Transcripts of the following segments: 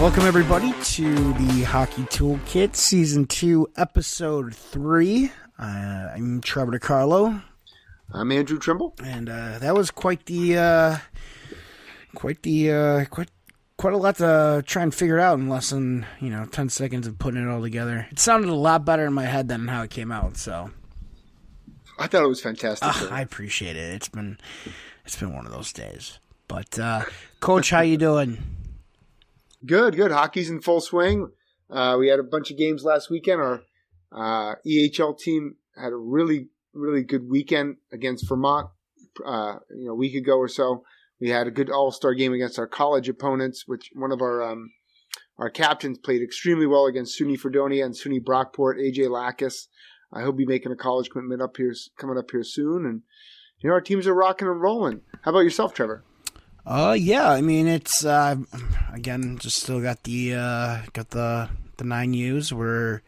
Welcome, everybody, to the Hockey Toolkit, Season 2, Episode 3. I'm Trevor DiCarlo. I'm Andrew Trimble. And that was quite a lot to try and figure out in less than, 10 seconds of putting it all together. It sounded a lot better in my head than how it came out, so. I thought it was fantastic. I appreciate it. It's been one of those days. But, Coach, how you doing? Good. Hockey's in full swing. We had a bunch of games last weekend. Our EHL team had a really, really good weekend against Vermont. A week ago or so, we had a good all-star game against our college opponents, which one of our captains played extremely well against SUNY Fredonia and SUNY Brockport, AJ Lackus. He'll be making a college commitment coming up here soon. And, our teams are rocking and rolling. How about yourself, Trevor? Yeah, I mean, it's, again, just still got the 9Us.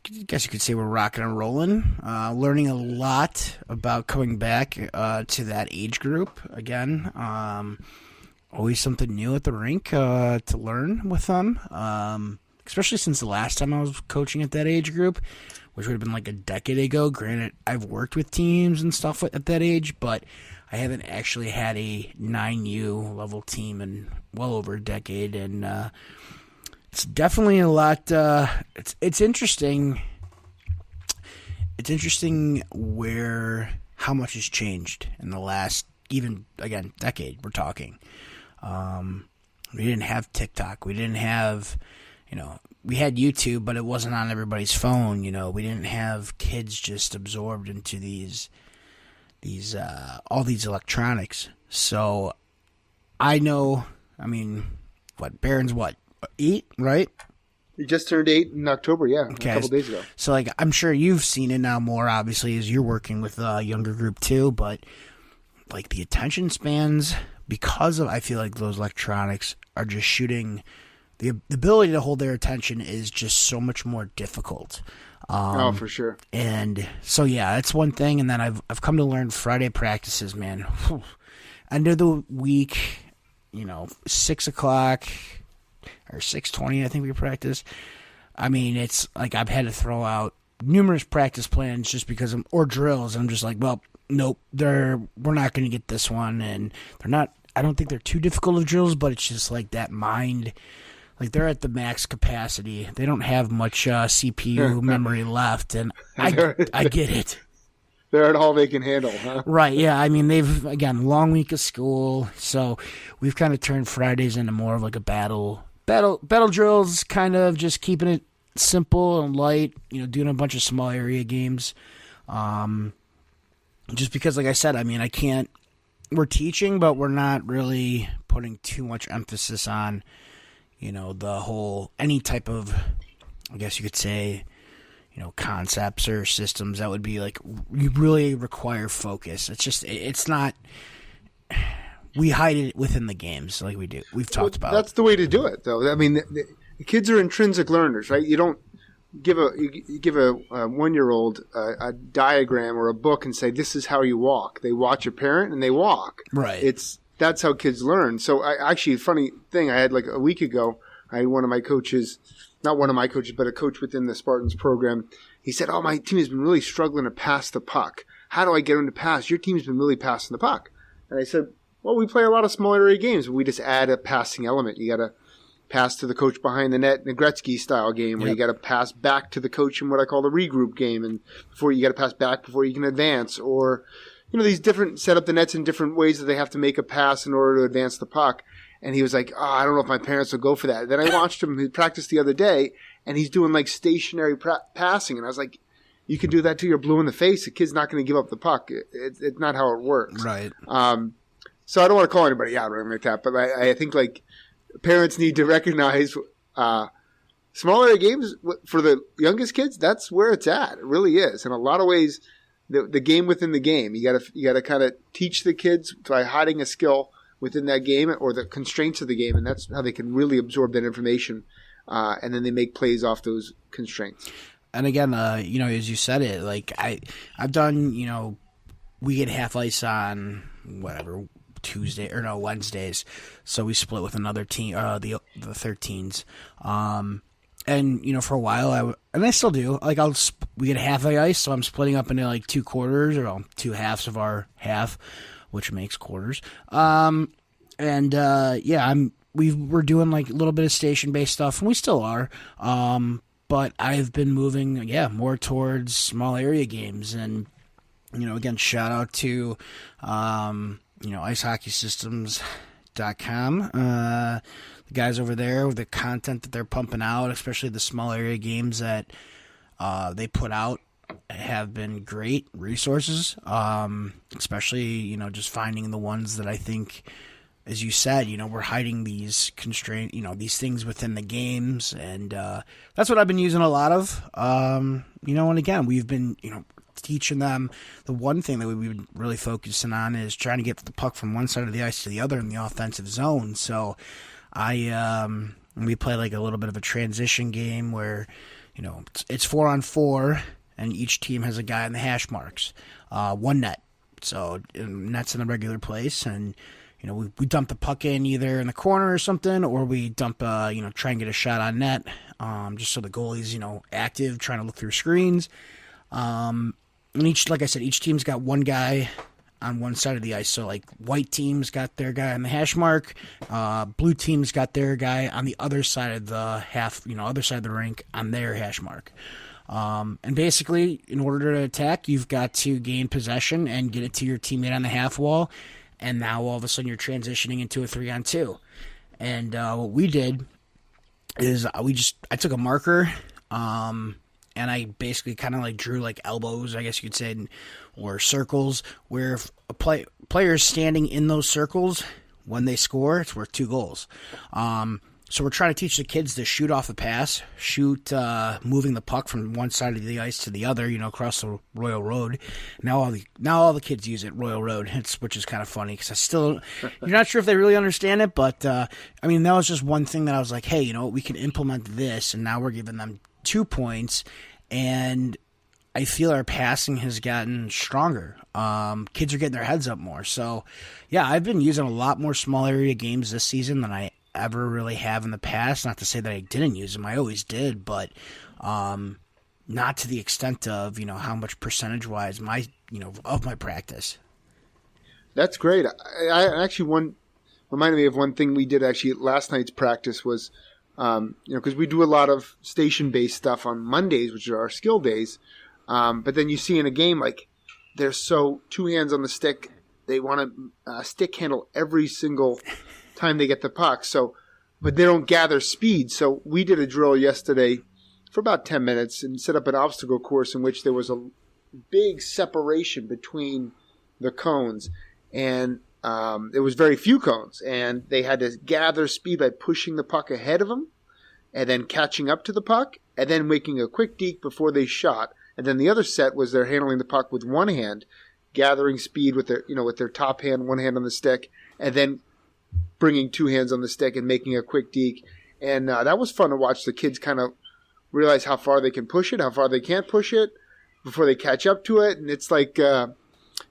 I guess you could say we're rocking and rolling. Learning a lot about coming back to that age group again. Always something new at the rink to learn with them, especially since the last time I was coaching at that age group, which would have been like a decade ago. Granted, I've worked with teams and stuff at that age, but I haven't actually had a 9U level team in well over a decade, and it's definitely a lot. It's interesting. It's interesting how much has changed in the last, even again, decade. We're talking. We didn't have TikTok. We didn't have, we had YouTube, but it wasn't on everybody's phone. We didn't have kids just absorbed into all these electronics. So I know, Barron's 8, right? He just turned 8 in October, yeah, okay. A couple days ago. So I'm sure you've seen it now more, obviously, as you're working with a younger group too, but the attention spans, because of, I feel like those electronics are just shooting, the ability to hold their attention is just so much more difficult. For sure. And so, yeah, that's one thing. And then I've come to learn Friday practices, man. Whew. End of the week, 6 o'clock or 6:20, I think we practice. It's like I've had to throw out numerous practice plans just because or drills. And I'm just like, well, nope, we're not going to get this one. And they're not, I don't think they're too difficult of drills, but it's just like that mind. They're at the max capacity. They don't have much CPU memory left, and I get it. They're at all they can handle, huh? Right, yeah. They've, again, long week of school, so we've kind of turned Fridays into more of like a battle drills, kind of just keeping it simple and light, doing a bunch of small area games. Just because, like I said, I can't, we're teaching, but we're not really putting too much emphasis on the whole, any type of, I guess you could say, concepts or systems that would be like, you really require focus. It's not, we hide it within the games like we do. We've talked about. That's the way to do it, though. The kids are intrinsic learners, right? You don't give a 1-year-old a diagram or a book and say, this is how you walk. They watch a parent and they walk. Right. That's how kids learn. So actually, a funny thing, I had like a week ago, I had one of my coaches, not one of my coaches, but a coach within the Spartans program. He said, my team has been really struggling to pass the puck. How do I get them to pass? Your team's been really passing the puck. And I said, well, we play a lot of small area games. We just add a passing element. You got to pass to the coach behind the net in a Gretzky-style game, where you got to pass back to the coach in what I call the regroup game. And before you got to pass back before you can advance, or these different, set up the nets in different ways that they have to make a pass in order to advance the puck. And he was like, I don't know if my parents will go for that. Then I watched him practice the other day, and he's doing like stationary passing. And I was like, you can do that till you're blue in the face. The kid's not going to give up the puck. It's not how it works. Right. So I don't want to call anybody out or anything like that, but I think like parents need to recognize small area games for the youngest kids. That's where it's at. It really is. In a lot of ways, the game within the game. You gotta kind of teach the kids by hiding a skill within that game or the constraints of the game, and that's how they can really absorb that information, and then they make plays off those constraints. And again, as you said it, like I've done, we get half ice on whatever Wednesdays. So we split with another team, the 13s. And for a while, I still do. Like we get half the ice, so I'm splitting up into like 2 quarters, or 2 halves of our half, which makes quarters. We're doing like a little bit of station-based stuff, and we still are. But I've been moving, more towards small area games, and again, shout out to icehockeysystems.com. The guys over there, with the content that they're pumping out, especially the small area games that they put out, have been great resources. Especially just finding the ones that I think, as you said, we're hiding these these things within the games, and that's what I've been using a lot of. And again, we've been teaching them. The one thing that we've been really focusing on is trying to get the puck from one side of the ice to the other in the offensive zone. So we play like a little bit of a transition game where it's 4-on-4, and each team has a guy in the hash marks, one net. So net's in the regular place, and we dump the puck in either in the corner or something, or we dump, try and get a shot on net, just so the goalie's, active, trying to look through screens. And like I said, each team's got one guy on one side of the ice. So, like, white team's got their guy on the hash mark, blue team's got their guy on the other side of the other side of the rink on their hash mark. And basically, in order to attack, you've got to gain possession and get it to your teammate on the half wall. And now all of a sudden you're transitioning into a 3-on-2. And what we did is I took a marker, and I basically kind of like drew like elbows, I guess you could say, or circles, where if a player is standing in those circles, when they score, it's worth 2 goals. So we're trying to teach the kids to shoot off the pass, moving the puck from one side of the ice to the other, across the Royal Road. Now all the kids use it, Royal Road, which is kind of funny because you're not sure if they really understand it, but that was just one thing that I was like, hey, we can implement this, and now we're giving them 2 points, and I feel our passing has gotten stronger. Kids are getting their heads up more. So, yeah, I've been using a lot more small area games this season than I ever really have in the past. Not to say that I didn't use them. I always did, but not to the extent of, how much percentage-wise of my practice. That's great. I actually reminded me of one thing we did actually at last night's practice was, because we do a lot of station-based stuff on Mondays, which are our skill days. But then you see in a game, like, they're so 2 hands on the stick. They want to stick handle every single time they get the puck. So, but they don't gather speed. So we did a drill yesterday for about 10 minutes and set up an obstacle course in which there was a big separation between the cones. And there was very few cones. And they had to gather speed by pushing the puck ahead of them and then catching up to the puck and then making a quick deke before they shot. And then the other set was they're handling the puck with one hand, gathering speed with their top hand, one hand on the stick, and then bringing 2 hands on the stick and making a quick deke. And that was fun to watch the kids kind of realize how far they can push it, how far they can't push it before they catch up to it. And it's like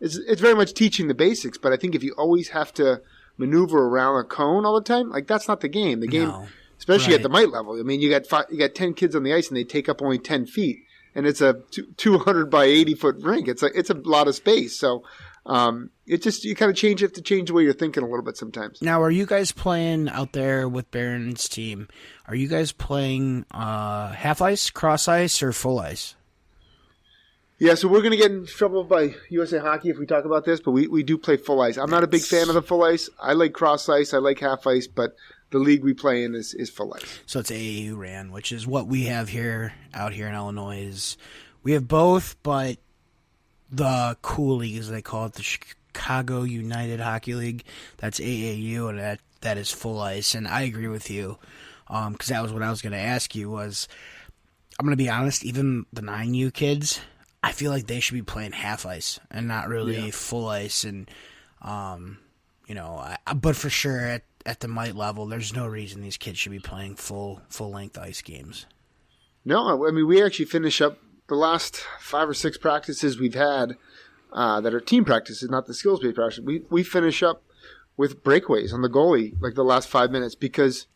it's very much teaching the basics. But I think if you always have to maneuver around a cone all the time, like that's not the game. The game, especially at the mite level. I mean, you got 10 kids on the ice and they take up only 10 feet. And it's a 200 by 80 foot rink. It's a lot of space. So you kind of have to change the way you're thinking a little bit sometimes. Now, are you guys playing out there with Barron's team? Are you guys playing half ice, cross ice, or full ice? Yeah, so we're going to get in trouble by USA Hockey if we talk about this, but we do play full ice. I'm not a big fan of the full ice. I like cross ice. I like half ice, but the league we play in is full ice. So it's AAU ran, which is what we have out here in Illinois. We have both, but the cool league, as they call it, the Chicago United Hockey League, that's AAU, and that is full ice. And I agree with you, because that was what I was going to ask you was, I'm going to be honest, even the 9U kids, I feel like they should be playing half ice and not really full ice. And, but for sure at the mite level, there's no reason these kids should be playing full-length ice games. No, I mean, we actually finish up the last 5 or 6 practices we've had that are team practices, not the skills-based practices. We finish up with breakaways on the goalie, like the last 5 minutes, because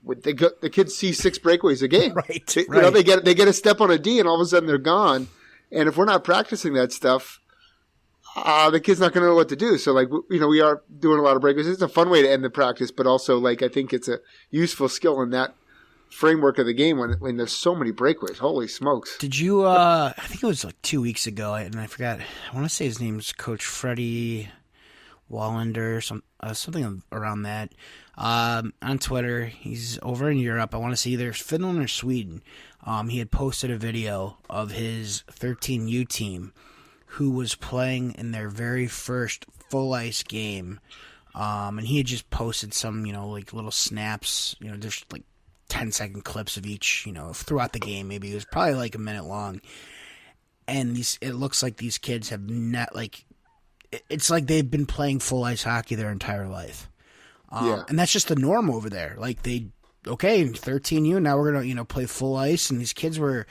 the kids see 6 breakaways a game. Right. They get a step on a D, and all of a sudden they're gone. And if we're not practicing that stuff, the kid's not going to know what to do. So, like, we are doing a lot of breakaways. It's a fun way to end the practice, but also, like, I think it's a useful skill in that framework of the game when there's so many breakaways. Holy smokes. Did you, I think it was like 2 weeks ago, and I forgot, I want to say his name's Coach Freddie Wallander, something around that. On Twitter, he's over in Europe. I want to say either Finland or Sweden. He had posted a video of his 13U team who was playing in their very first full ice game. And he had just posted some, like little snaps, just like 10-second clips of each, throughout the game. Maybe it was probably like a minute long. And it looks like these kids have it's like they've been playing full ice hockey their entire life. And that's just the norm over there. Like 13U, now we're going to, play full ice. And these kids were,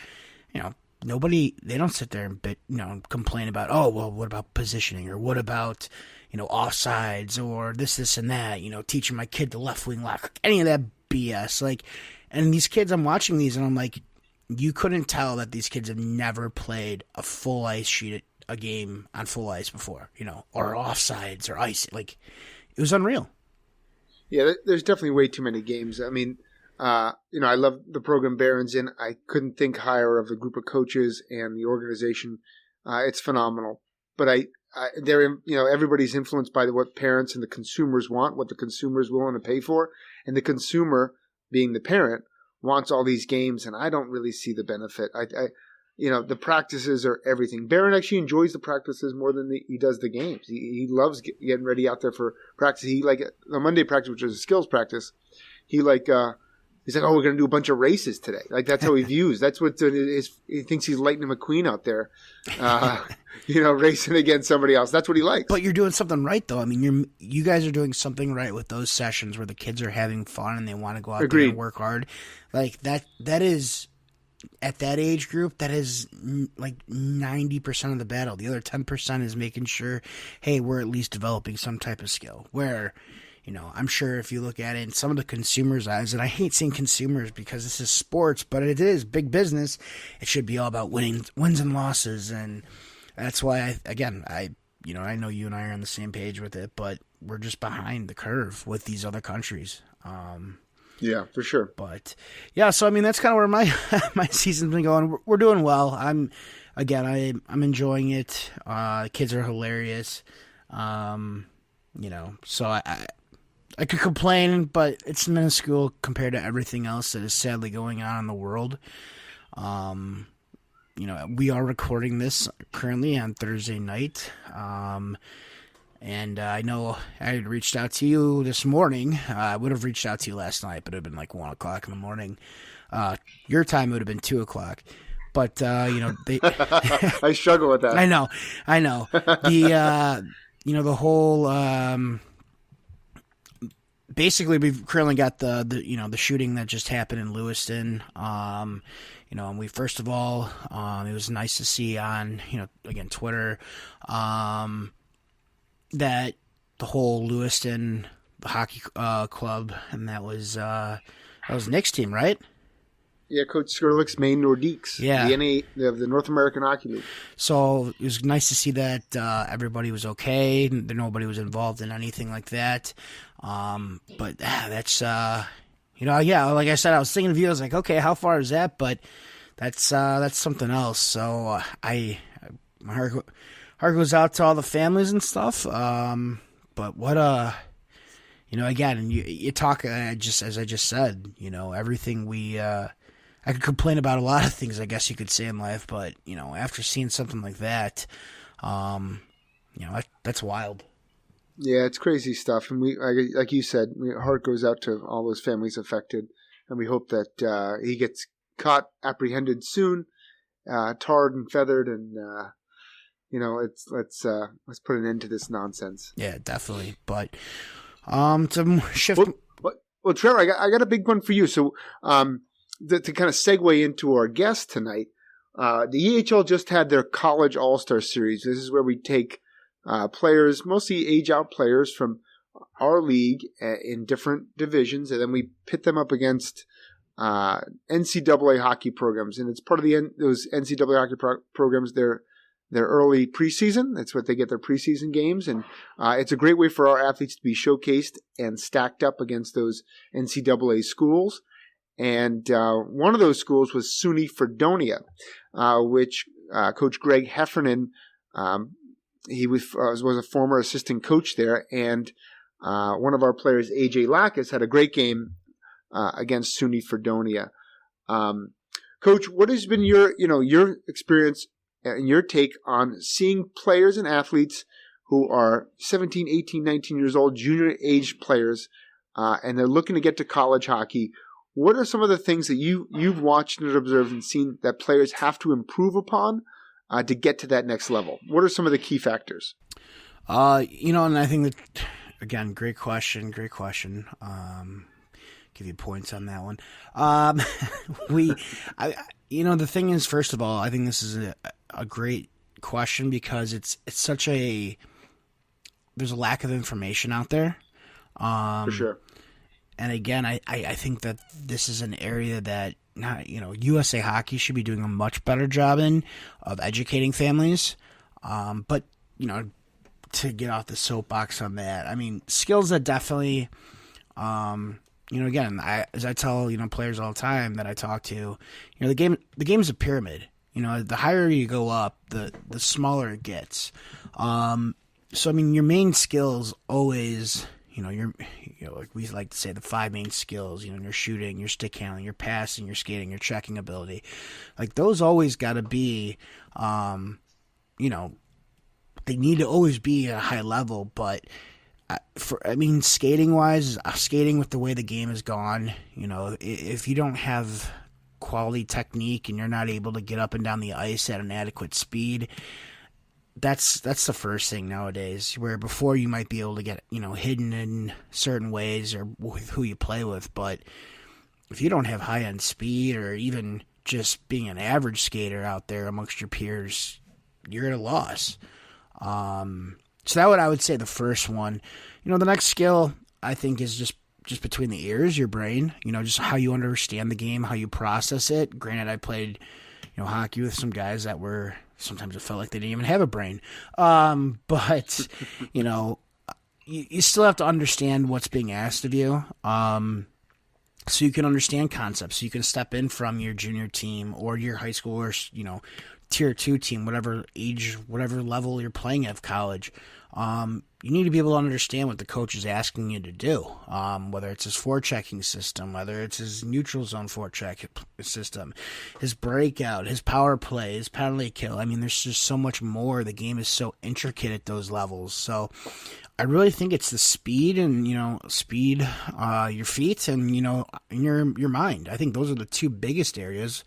they don't sit there and complain about, oh, well, what about positioning, or what about, offsides, or this and that, teaching my kid the left wing lock, any of that BS. Like, and these kids, I'm watching these and I'm like, you couldn't tell that these kids have never played a full ice sheet, a game on full ice before, or offsides or ice. Like, it was unreal. Yeah, there's definitely way too many games. I mean, I love the program Barron's in. I couldn't think higher of the group of coaches and the organization. It's phenomenal. But they're, everybody's influenced by what parents and the consumers want, what the consumer is willing to pay for. And the consumer, being the parent, wants all these games, and I don't really see the benefit. The practices are everything. Barron actually enjoys the practices more than he does the games. He loves getting ready out there for practice. He the Monday practice, which is a skills practice. He's like, oh, we're going to do a bunch of races today. Like, that's how he views. That's what he thinks he's Lightning McQueen out there, racing against somebody else. That's what he likes. But you're doing something right, though. I mean, you guys are doing something right with those sessions where the kids are having fun and they want to go out there and work hard. Like, that is, at that age group, that is like 90% of the battle. The other 10% is making sure, hey, we're at least developing some type of skill. Where, I'm sure if you look at it in some of the consumers' eyes, and I hate saying consumers because this is sports, but it is big business. It should be all about wins and losses, and that's why I know you and I are on the same page with it, but we're just behind the curve with these other countries. Yeah, for sure. But yeah, so I mean that's kind of where my season's been going. We're doing well. I'm enjoying it. Kids are hilarious. So I could complain, but it's minuscule compared to everything else that is sadly going on in the world. We are recording this currently on Thursday night. And I know I had reached out to you this morning. I would have reached out to you last night, but it would have been like 1 o'clock in the morning. Your time would have been 2 o'clock. But, they... I struggle with that. I know. The whole... Basically, we've currently got the shooting that just happened in Lewiston. And we, first of all, it was nice to see on, again, Twitter, that the whole Lewiston, the hockey club, and that was Nick's team, right? Yeah, Coach Skurlick's Maine Nordiques. Yeah. The North American Hockey League. So it was nice to see that everybody was okay, that nobody was involved in anything like that. But that's, like I said, I was thinking of you. I was like, okay, how far is that? But that's something else. So my heart goes out to all the families and stuff. But what again, and you talk just as I just said, everything we I could complain about a lot of things, I guess you could say in life, but after seeing something like that, that's wild. Yeah, it's crazy stuff, and we, like you said, our heart goes out to all those families affected, and we hope that he gets caught, apprehended soon, tarred and feathered, and let's put an end to this nonsense. Yeah, definitely. But to shift. Well, Trevor, I got a big one for you. So, to kind of segue into our guest tonight, the EHL just had their College All-Star Series. This is where we take players, mostly age-out players from our league in different divisions, and then we pit them up against NCAA hockey programs, and it's part of those NCAA hockey programs. Their early preseason. That's what they get, their preseason games, and it's a great way for our athletes to be showcased and stacked up against those NCAA schools. And one of those schools was SUNY Fredonia, which Coach Greg Heffernan, he was a former assistant coach there, and one of our players, AJ Lackas, had a great game against SUNY Fredonia. Coach, what has been your experience and your take on seeing players and athletes who are 17, 18, 19 years old, junior age players, and they're looking to get to college hockey? What are some of the things that you've watched and observed and seen that players have to improve upon to get to that next level? What are some of the key factors? And I think that, again, great question. Give you points on that one. The thing is, first of all, I think this is a great question because it's such there's a lack of information out there. For sure. And again, I think that this is an area that USA Hockey should be doing a much better job of educating families. But to get off the soapbox on that, I mean, skills that definitely, again, as I tell players all the time that I talk to, the game's a pyramid. The higher you go up, the smaller it gets. So I mean, your main skills always. Like we like to say, the 5 main skills, your shooting, your stick handling, your passing, your skating, your checking ability. Like those always got to be, they need to always be at a high level. But skating wise, skating with the way the game has gone, if you don't have quality technique and you're not able to get up and down the ice at an adequate speed, that's the first thing nowadays, where before you might be able to get, hidden in certain ways or with who you play with. But if you don't have high-end speed or even just being an average skater out there amongst your peers, you're at a loss. So that I would say the first one. The next skill, I think, is just between the ears, your brain, just how you understand the game, how you process it. Granted, I played, hockey with some guys that were, sometimes it felt like they didn't even have a brain. But, you still have to understand what's being asked of you. So you can understand concepts. So you can step in from your junior team or your high school or, tier 2 team, whatever age, whatever level you're playing at college. You need to be able to understand what the coach is asking you to do, whether it's his forechecking system, whether it's his neutral zone forecheck system, his breakout, his power play, his penalty kill. I mean, there's just so much more. The game is so intricate at those levels. So I really think it's the speed and, your feet and, your mind. I think those are the 2 biggest areas.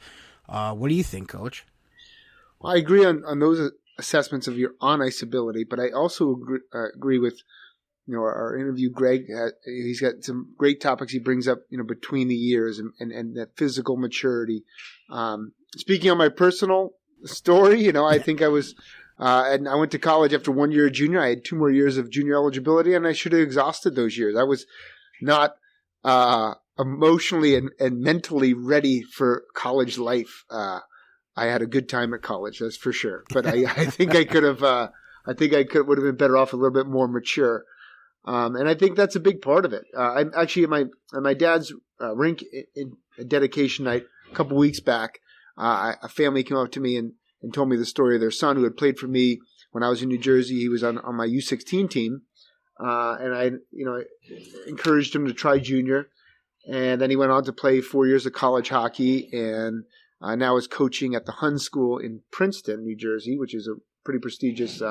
What do you think, Coach? Well, I agree on those assessments of your on-ice ability, but I also agree with our interview. Greg, he's got some great topics he brings up between the years and that physical maturity. Speaking on my personal story, I think I was and I went to college after 1 year of junior. I had 2 more years of junior eligibility, and I should have exhausted those years. I was not emotionally and mentally ready for college life. I had a good time at college, that's for sure. But I think I could have. Would have been better off a little bit more mature. And I think that's a big part of it. I'm actually at my dad's rink in dedication night a couple weeks back. A family came up to me and told me the story of their son who had played for me when I was in New Jersey. He was on my U16 team, and I encouraged him to try junior, and then he went on to play 4 years of college hockey and. Now is coaching at the Hun School in Princeton, New Jersey, which is a pretty prestigious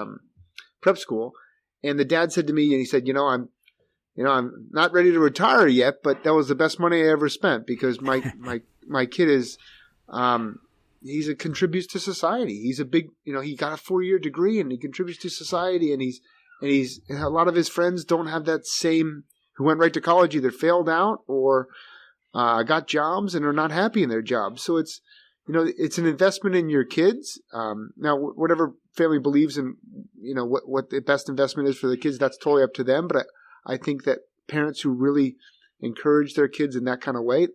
prep school. And the dad said to me, and he said, I'm not ready to retire yet, but that was the best money I ever spent because my kid is he contributes to society. He's a big, he got a 4-year degree and he contributes to society, and he's a lot of his friends don't have that same, who went right to college, either failed out or got jobs and are not happy in their jobs. So it's an investment in your kids. Now, whatever family believes in, what the best investment is for the kids, that's totally up to them. But I think that parents who really encourage their kids in that kind of way,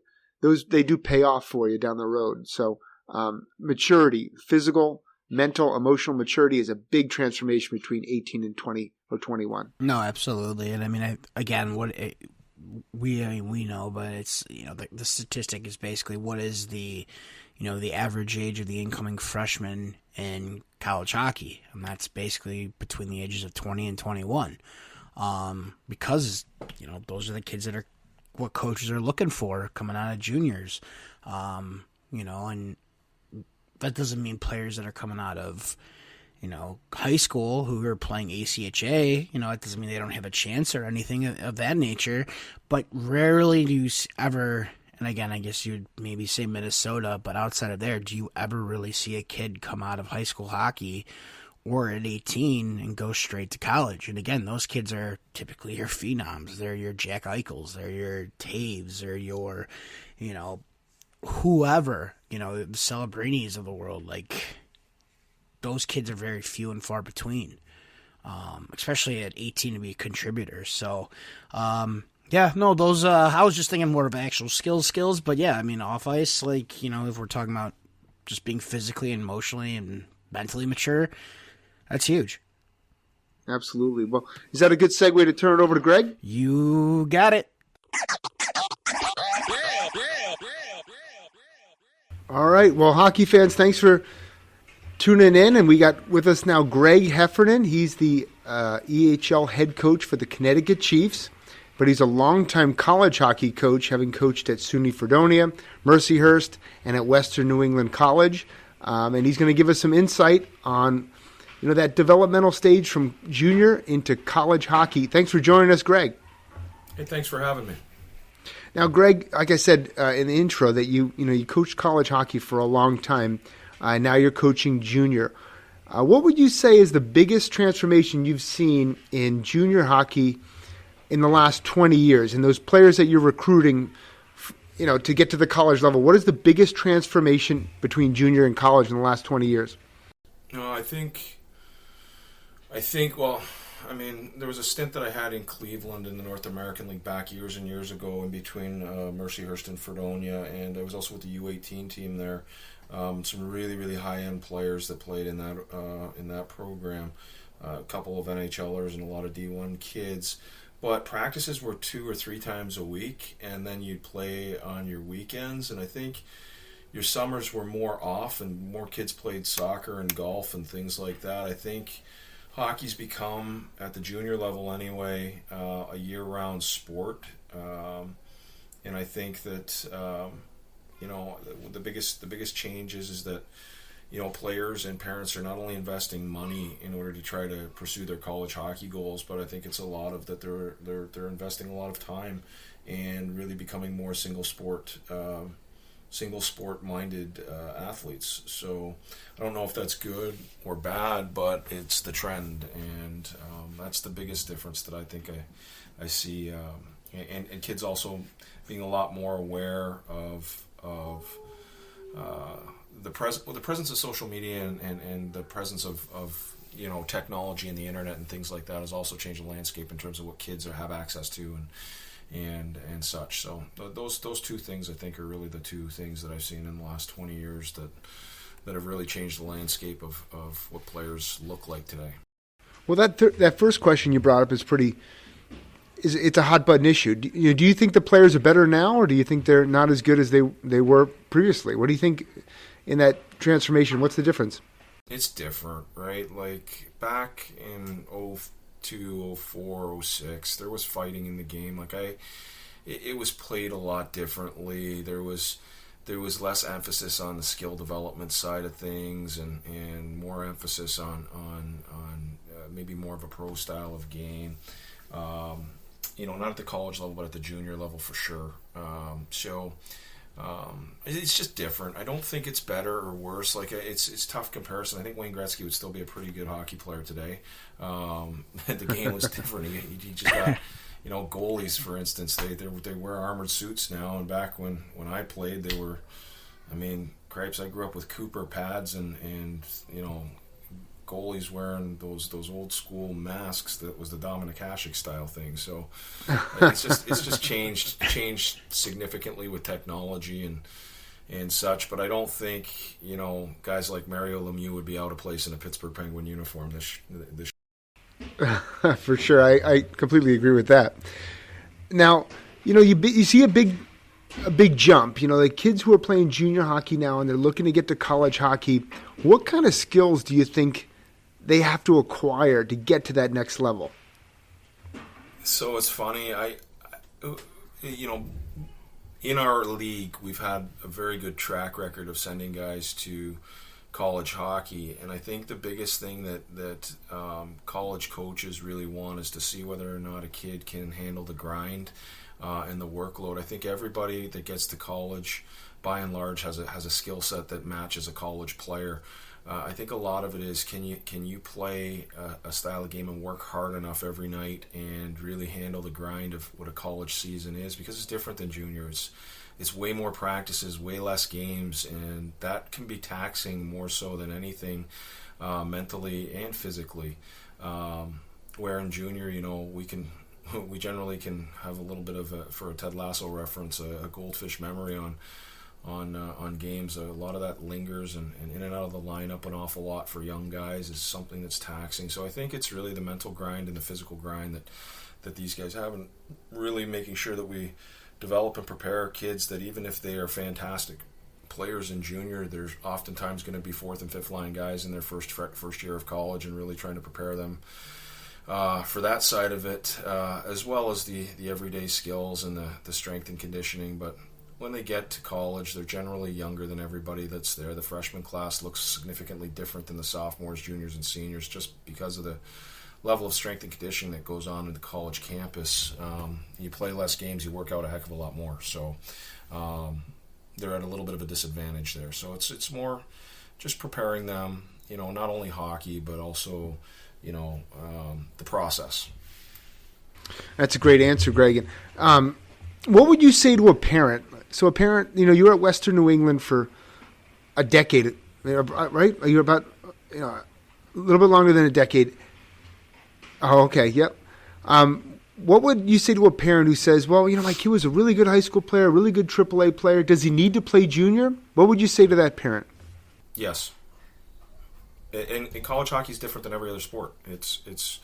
they do pay off for you down the road. So maturity, physical, mental, emotional maturity is a big transformation between 18 and 20 or 21. No, absolutely. And I mean, we know, but it's, the statistic is basically what is the average age of the incoming freshman in college hockey, and that's basically between the ages of 20 and 21. Because those are the kids that are what coaches are looking for coming out of juniors. And that doesn't mean players that are coming out of high school who are playing ACHA, it doesn't mean they don't have a chance or anything of that nature, but rarely do you ever, and again, I guess you'd maybe say Minnesota, but outside of there, do you ever really see a kid come out of high school hockey or at 18 and go straight to college? And again, those kids are typically your phenoms. They're your Jack Eichels, they're your Taves, they're your, whoever, the Celebrinis of the world, like, those kids are very few and far between, especially at 18 to be a contributor. So, I was just thinking more of actual skills, but yeah, I mean, off ice, like, if we're talking about just being physically and emotionally and mentally mature, that's huge. Absolutely. Well, is that a good segue to turn it over to Greg? You got it. All right. Well, hockey fans, thanks for tuning in, and we got with us now Greg Heffernan. He's the EHL head coach for the Connecticut Chiefs, but he's a longtime college hockey coach, having coached at SUNY Fredonia, Mercyhurst, and at Western New England College. And he's going to give us some insight on that developmental stage from junior into college hockey. Thanks for joining us, Greg. Hey, thanks for having me. Now, Greg, like I said in the intro, that you coached college hockey for a long time. Now you're coaching junior. What would you say is the biggest transformation you've seen in junior hockey in the last 20 years? And those players that you're recruiting, to get to the college level, what is the biggest transformation between junior and college in the last 20 years? No, I think, there was a stint that I had in Cleveland in the North American League back years and years ago in between Mercyhurst and Fredonia, and I was also with the U18 team there. Some really, really high-end players that played in that program. A couple of NHLers and a lot of D1 kids. But practices were 2 or 3 times a week, and then you'd play on your weekends. And I think your summers were more off, and more kids played soccer and golf and things like that. I think hockey's become, at the junior level anyway, a year-round sport. And I think that the biggest change is that players and parents are not only investing money in order to try to pursue their college hockey goals, but I think it's a lot of that they're investing a lot of time and really becoming more single sport minded athletes. So I don't know if that's good or bad, but it's the trend, and that's the biggest difference that I think I see. And kids also being a lot more aware of the presence of social media and the presence of technology and the internet and things like that has also changed the landscape in terms of what kids have access to and such. So those two things I think are really the two things that I've seen in the last 20 years that have really changed the landscape of what players look like today. Well, that first question you brought up is it's a hot button issue. Do you think the players are better now, or do you think they're not as good as they were previously? What do you think in that transformation? What's the difference? It's different, right? Like back in 02, 04, 06, there was fighting in the game. Like it was played a lot differently. There was less emphasis on the skill development side of things, and more emphasis on maybe more of a pro style of game. Not at the college level, but at the junior level for sure. It's just different. I don't think it's better or worse. Like it's tough comparison. I think Wayne Gretzky would still be a pretty good hockey player today. The game was different. He just got, goalies, for instance. They wear armored suits now, and back when I played, they were. I mean, cripes. I grew up with Cooper pads and goalies wearing those old school masks that was the Dominic Hasek style thing. So it's just changed significantly with technology and such. But I don't think, you know, guys like Mario Lemieux would be out of place in a Pittsburgh Penguin uniform this For sure. I completely agree with that. Now, you know, you see a big jump. You know, like kids who are playing junior hockey now and they're looking to get to college hockey, what kind of skills do you think they have to acquire to get to that next level? So it's funny. You know, in our league, we've had a very good track record of sending guys to college hockey, and I think the biggest thing that college coaches really want is to see whether or not a kid can handle the grind and the workload. I think everybody that gets to college, by and large, has a skill set that matches a college player. I think a lot of it is can you play a style of game and work hard enough every night and really handle the grind of what a college season is, because it's different than junior. It's way more practices, way less games, and that can be taxing more so than anything, mentally and physically. Where in junior, you know, we generally can have a little bit of for a Ted Lasso reference, a goldfish memory on games. A lot of that lingers, and in and out of the lineup an awful lot for young guys is something that's taxing. So I think it's really the mental grind and the physical grind that these guys have, and really making sure that we develop and prepare kids that even if they are fantastic players in junior, there's oftentimes going to be fourth and fifth line guys in their first year of college, and really trying to prepare them for that side of it, as well as the everyday skills and the strength and conditioning. But when they get to college, they're generally younger than everybody that's there. The freshman class looks significantly different than the sophomores, juniors, and seniors, just because of the level of strength and conditioning that goes on in the college campus. You play less games, you work out a heck of a lot more. So they're at a little bit of a disadvantage there. So it's more just preparing them, you know, not only hockey, but also, you know, the process. That's a great answer, Greg. What would you say to a parent? So a parent, you know, you were at Western New England for a decade, right? You're about, you know, a little bit longer than a decade. Oh, okay, yep. What would you say to a parent who says, well, you know, my kid was a really good high school player, a really good AAA player. Does he need to play junior? What would you say to that parent? Yes. And college hockey is different than every other sport. It's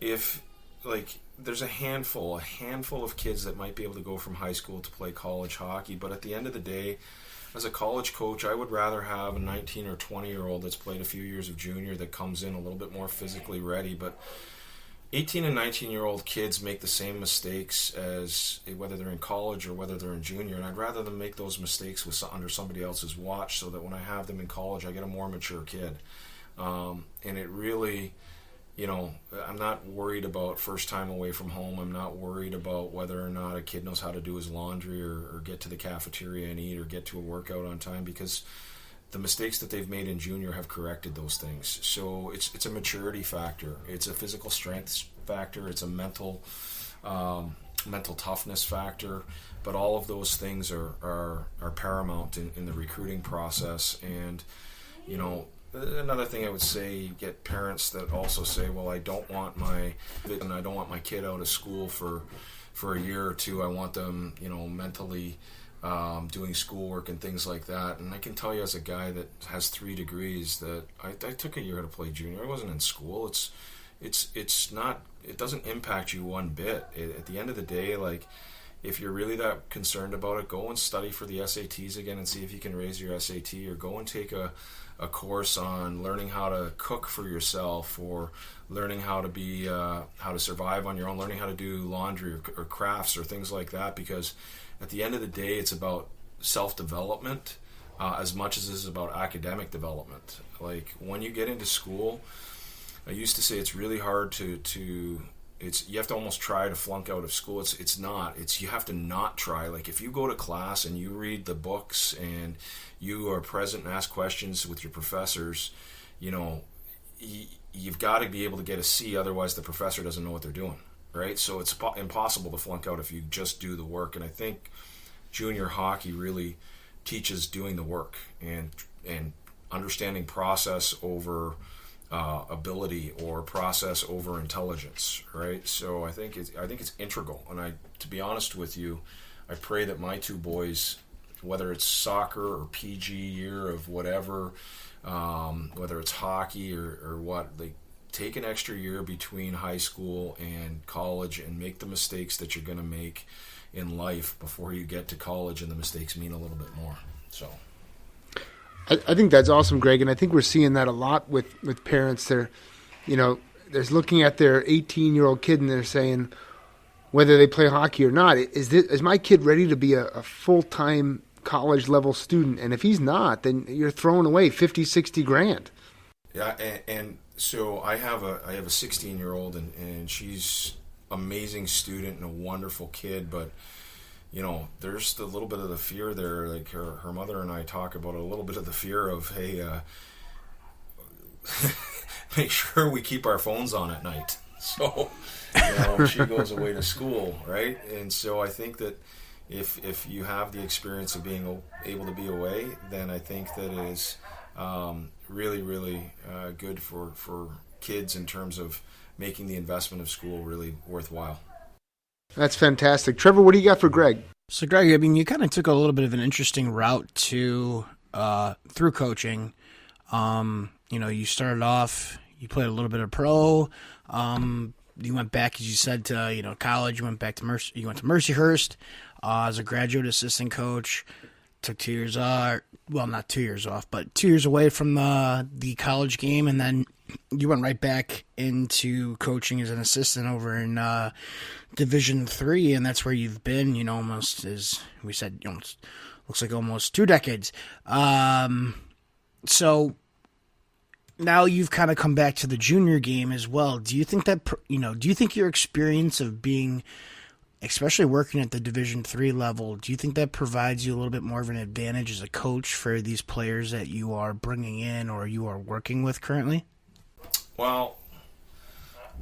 if, like, there's a handful of kids that might be able to go from high school to play college hockey, but at the end of the day, as a college coach, I would rather have a 19 or 20-year-old that's played a few years of junior that comes in a little bit more physically ready. But 18 and 19-year-old kids make the same mistakes as whether they're in college or whether they're in junior, and I'd rather them make those mistakes under somebody else's watch, so that when I have them in college, I get a more mature kid. And it really, you know, I'm not worried about first time away from home. I'm not worried about whether or not a kid knows how to do his laundry or get to the cafeteria and eat or get to a workout on time, because the mistakes that they've made in junior have corrected those things. So it's a maturity factor. It's a physical strength factor. It's a mental toughness factor. But all of those things are paramount in the recruiting process. And, you know, another thing I would say, you get parents that also say, well, I don't want my kid out of school for a year or two. I want them, you know, mentally doing schoolwork and things like that. And I can tell you, as a guy that has 3 degrees, that I took a year to play junior. I wasn't in school. It's not, it doesn't impact you one bit. At the end of the day, like, if you're really that concerned about it, go and study for the SATs again and see if you can raise your SAT, or go and take a course on learning how to cook for yourself, or learning how to be how to survive on your own, learning how to do laundry or crafts or things like that. Because at the end of the day, it's about self-development as much as it is about academic development. Like, when you get into school, I used to say it's really hard to you have to almost try to flunk out of school. It's not. You have to not try. Like, if you go to class and you read the books and you are present and ask questions with your professors, you know, you've got to be able to get a C, otherwise the professor doesn't know what they're doing, right? So it's impossible to flunk out if you just do the work. And I think junior hockey really teaches doing the work and understanding process over ability or process over intelligence, right? So I think it's integral. And to be honest with you, I pray that my two boys, whether it's soccer or PG year of whatever, whether it's hockey or what, they take an extra year between high school and college and make the mistakes that you're going to make in life before you get to college, and the mistakes mean a little bit more. So I think that's awesome, Greg, and I think we're seeing that a lot with parents. They're looking at their 18-year-old kid and they're saying, whether they play hockey or not, is my kid ready to be a full-time college-level student? And if he's not, then you're throwing away 50, 60 grand. Yeah, and so I have a 16-year-old, and she's amazing student and a wonderful kid, but there's a little bit of the fear there. Like her mother and I talk about a little bit of the fear of, hey, make sure we keep our phones on at night. So, she goes away to school, right? And so I think that if you have the experience of being able to be away, then I think that it is really, really good for kids in terms of making the investment of school really worthwhile. That's fantastic. Trevor, what do you got for Greg? So, Greg, I mean, you kind of took a little bit of an interesting route through coaching. You started off, you played a little bit of pro. You went back, as you said, to college. You went back to you went to Mercyhurst as a graduate assistant coach. Took 2 years off. Well, not 2 years off, but 2 years away from the college game, and then you went right back into coaching as an assistant over in Division III, and that's where you've been, almost, as we said, looks like almost 2 decades. So now you've kind of come back to the junior game as well. Do you think that, do you think your experience of being, especially working at the Division III level, do you think that provides you a little bit more of an advantage as a coach for these players that you are bringing in or you are working with currently? Well,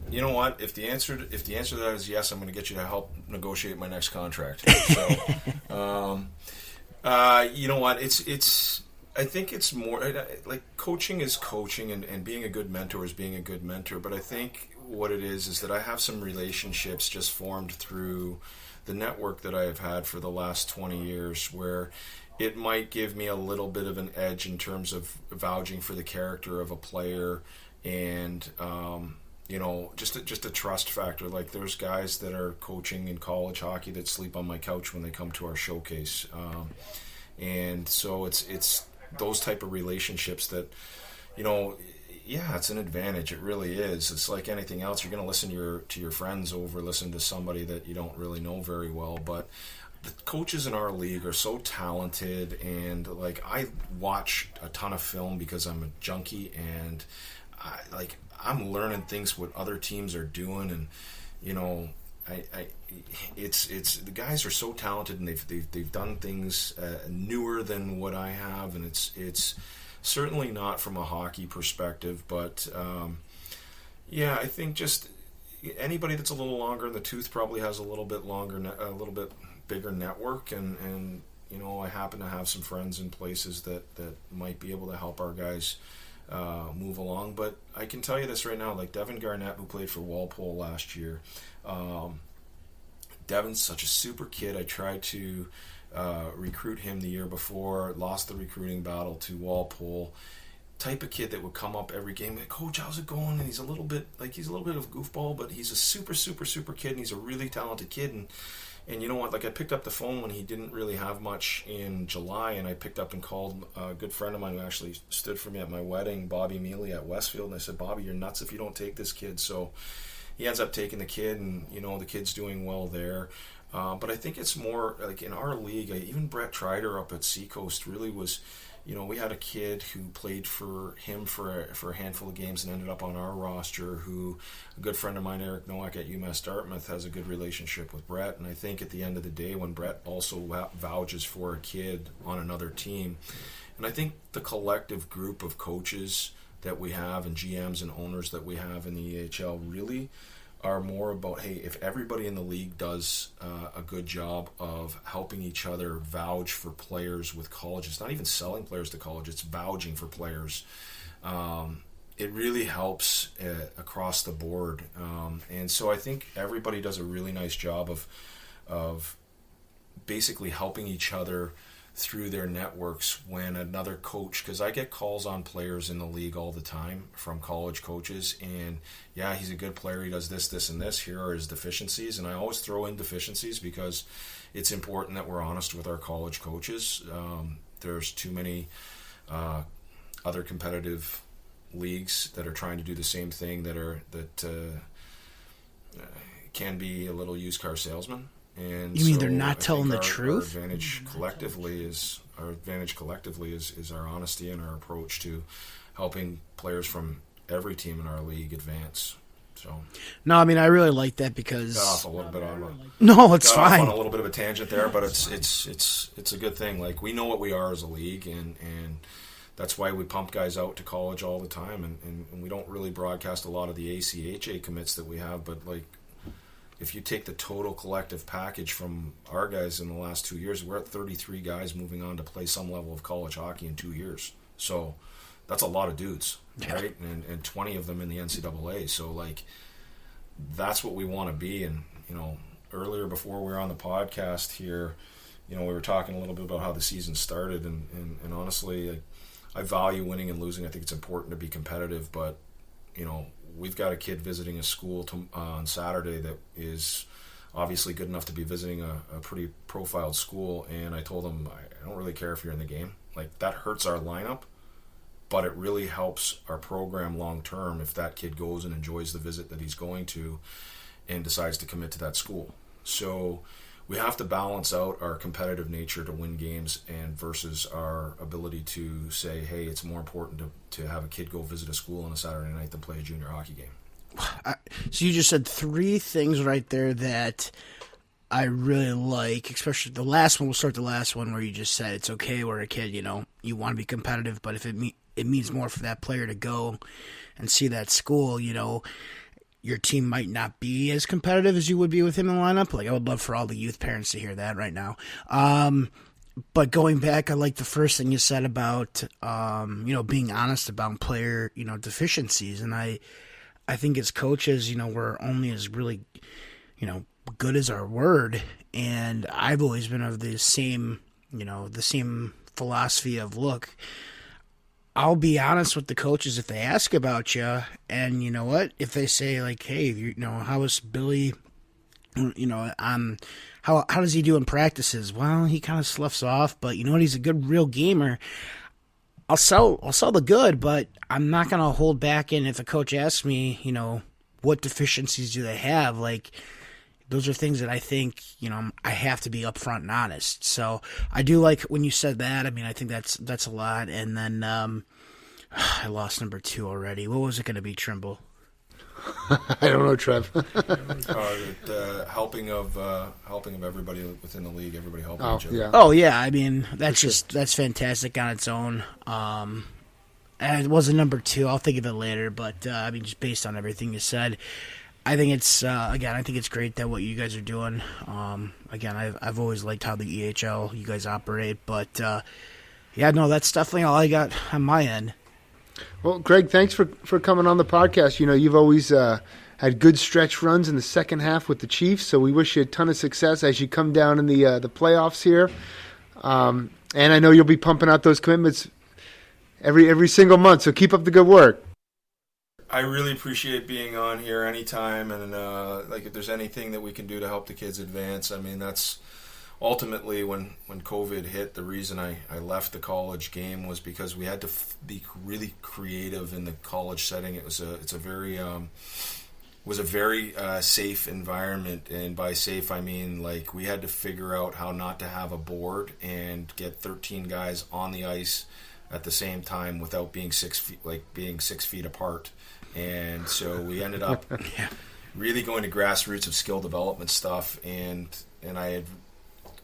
you know what? If the answer to that is yes, I'm going to get you to help negotiate my next contract. So, you know what? I think it's more like coaching is coaching, and being a good mentor is being a good mentor. But I think what it is that I have some relationships just formed through the network that I have had for the last 20 years, where it might give me a little bit of an edge in terms of vouching for the character of a player. And just a trust factor. Like, there's guys that are coaching in college hockey that sleep on my couch when they come to our showcase, and so it's those type of relationships that, it's an advantage. It really is. It's like anything else. You're going to listen to your friends over listen to somebody that you don't really know very well, but the coaches in our league are so talented, and like, I watch a ton of film because I'm a junkie, and I'm learning things what other teams are doing, and it's the guys are so talented, and they've done things newer than what I have, and it's certainly not from a hockey perspective, but I think just anybody that's a little longer in the tooth probably has a little bit bigger network, and I happen to have some friends in places that might be able to help our guys move along. But I can tell you this right now, like Devin Garnett, who played for Walpole last year, Devin's such a super kid. I tried to recruit him the year before, lost the recruiting battle to Walpole. Type of kid that would come up every game like, Coach, how's it going? And he's a little bit of a goofball, but he's a super, super, super kid, and he's a really talented kid. And you know what? Like, I picked up the phone when he didn't really have much in July, and I picked up and called a good friend of mine who actually stood for me at my wedding, Bobby Mealy at Westfield, and I said, Bobby, you're nuts if you don't take this kid. So he ends up taking the kid, and the kid's doing well there. But I think it's more like in our league. Even Brett Trider up at Seacoast really was. We had a kid who played for him for a handful of games and ended up on our roster, who a good friend of mine, Eric Nowak at UMass Dartmouth, has a good relationship with Brett. And I think at the end of the day, when Brett also vouches for a kid on another team, and I think the collective group of coaches that we have and GMs and owners that we have in the EHL really are more about, hey, if everybody in the league does a good job of helping each other vouch for players with college, it's not even selling players to college, it's vouching for players. it really helps across the board. And so I think everybody does a really nice job of basically helping each other through their networks when another coach, because I get calls on players in the league all the time from college coaches, and yeah, he's a good player, he does this, and this, here are his deficiencies, and I always throw in deficiencies because it's important that we're honest with our college coaches. There's too many other competitive leagues that are trying to do the same thing that can be a little used car salesman. And you mean they're not telling the truth? Our advantage collectively is our honesty and our approach to helping players from every team in our league advance. So no, I mean I really like that because got off a little bit on no, it's fine. On a little bit of a tangent there, but it's a good thing. Like, we know what we are as a league, and that's why we pump guys out to college all the time, and we don't really broadcast a lot of the ACHA commits that we have, but like, if you take the total collective package from our guys in the last 2 years, we're at 33 guys moving on to play some level of college hockey in 2 years. So that's a lot of dudes, right? And 20 of them in the NCAA. So, like, that's what we want to be. And, you know, earlier before we were on the podcast here, you know, we were talking a little bit about how the season started. And honestly, I value winning and losing. I think it's important to be competitive. But, you know, we've got a kid visiting a school on Saturday that is obviously good enough to be visiting a pretty profiled school, and I told him, I don't really care if you're in the game. Like, that hurts our lineup, but it really helps our program long term if that kid goes and enjoys the visit that he's going to and decides to commit to that school. So we have to balance out our competitive nature to win games and versus our ability to say, hey, it's more important to have a kid go visit a school on a Saturday night than play a junior hockey game. So you just said three things right there that I really like, especially the last one. We'll start the last one where you just said it's okay where a kid, you know, you want to be competitive, but if it means more for that player to go and see that school, you know, your team might not be as competitive as you would be with him in the lineup. Like, I would love for all the youth parents to hear that right now. But going back, I like the first thing you said about, you know, being honest about player, you know, deficiencies. And I think as coaches, you know, we're only as really, you know, good as our word. And I've always been of the same, you know, the same philosophy of, look, I'll be honest with the coaches if they ask about you, and you know what? If they say, like, hey, you know, how is Billy? You know, how does he do in practices? Well, he kind of sloughs off, but you know what? He's a good real gamer. I'll sell the good, but I'm not gonna hold back. And if a coach asks me, you know, what deficiencies do they have? Like, those are things that I think, you know, I have to be upfront and honest. So I do like when you said that. I mean, I think that's a lot. And then I lost number 2 already. What was it going to be, Trimble? I don't know, Trev. Helping of everybody within the league, everybody helping each other. Yeah. Oh yeah, I mean that's fantastic on its own. And it wasn't number 2. I'll think of it later. But I mean, just based on everything you said, I think it's again. I think it's great that what you guys are doing. Again, I've always liked how the EHL you guys operate, but yeah, no, that's definitely all I got on my end. Well, Greg, thanks for coming on the podcast. You know, you've always had good stretch runs in the second half with the Chiefs, so we wish you a ton of success as you come down in the playoffs here. And I know you'll be pumping out those commitments every single month. So keep up the good work. I really appreciate being on here anytime, and like, if there's anything that we can do to help the kids advance, I mean, that's ultimately when COVID hit, the reason I left the college game was because we had to be really creative in the college setting. It was a very safe environment, and by safe I mean, like, we had to figure out how not to have a board and get 13 guys on the ice at the same time without being 6 feet apart. And so we ended up really going to grassroots of skill development stuff, and I had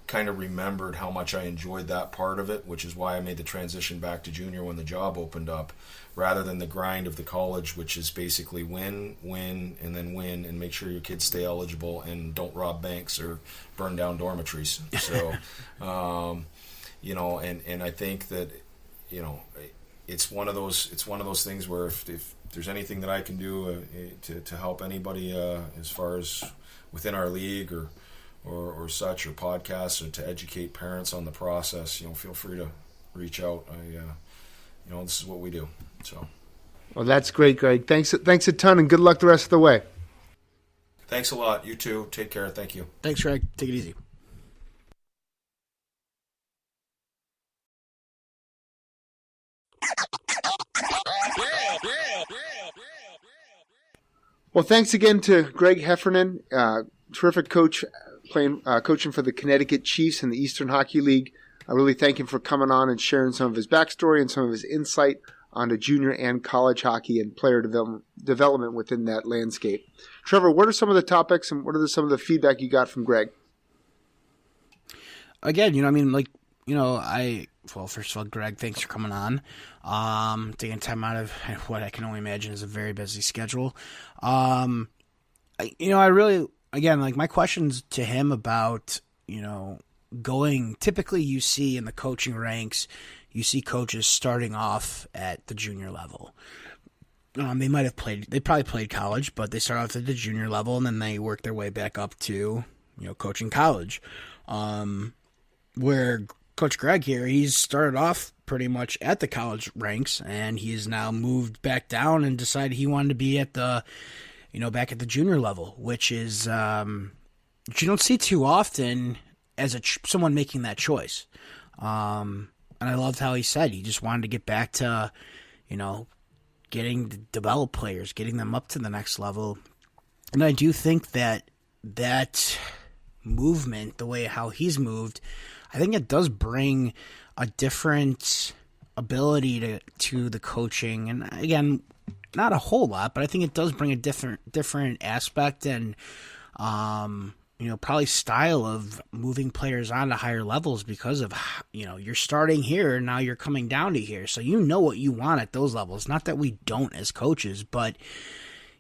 kind of remembered how much I enjoyed that part of it, which is why I made the transition back to junior when the job opened up, rather than the grind of the college, which is basically win, and then win, and make sure your kids stay eligible and don't rob banks or burn down dormitories. So, you know, and I think that, you know, it's one of those things where if there's anything that I can do to help anybody as far as within our league or such, or podcasts, or to educate parents on the process, feel free to reach out. This is what we do. So, well, that's great, Greg. Thanks a ton, and good luck the rest of the way. Thanks a lot. You too. Take care. Thank you. Thanks, Greg. Take it easy. Well, thanks again to Greg Heffernan, terrific coach, coaching for the Connecticut Chiefs in the Eastern Hockey League. I really thank him for coming on and sharing some of his backstory and some of his insight onto junior and college hockey and player development within that landscape. Trevor, what are some of the topics and what are some of the feedback you got from Greg? Again, first of all, Greg, thanks for coming on. Taking time out of what I can only imagine is a very busy schedule. I really, again, like my questions to him about, typically you see in the coaching ranks, you see coaches starting off at the junior level. They probably played college, but they start off at the junior level and then they work their way back up to, coaching college. Where Coach Greg here, he's started off pretty much at the college ranks, and he's now moved back down and decided he wanted to be at the, back at the junior level, which is, which you don't see too often as someone making that choice. And I loved how he said he just wanted to get back to, getting to develop players, getting them up to the next level. And I do think that movement, the way how he's moved, I think it does bring a different ability to the coaching. And again, not a whole lot, but I think it does bring a different aspect and, probably style of moving players on to higher levels because of, you're starting here and now you're coming down to here. So what you want at those levels. Not that we don't as coaches, but,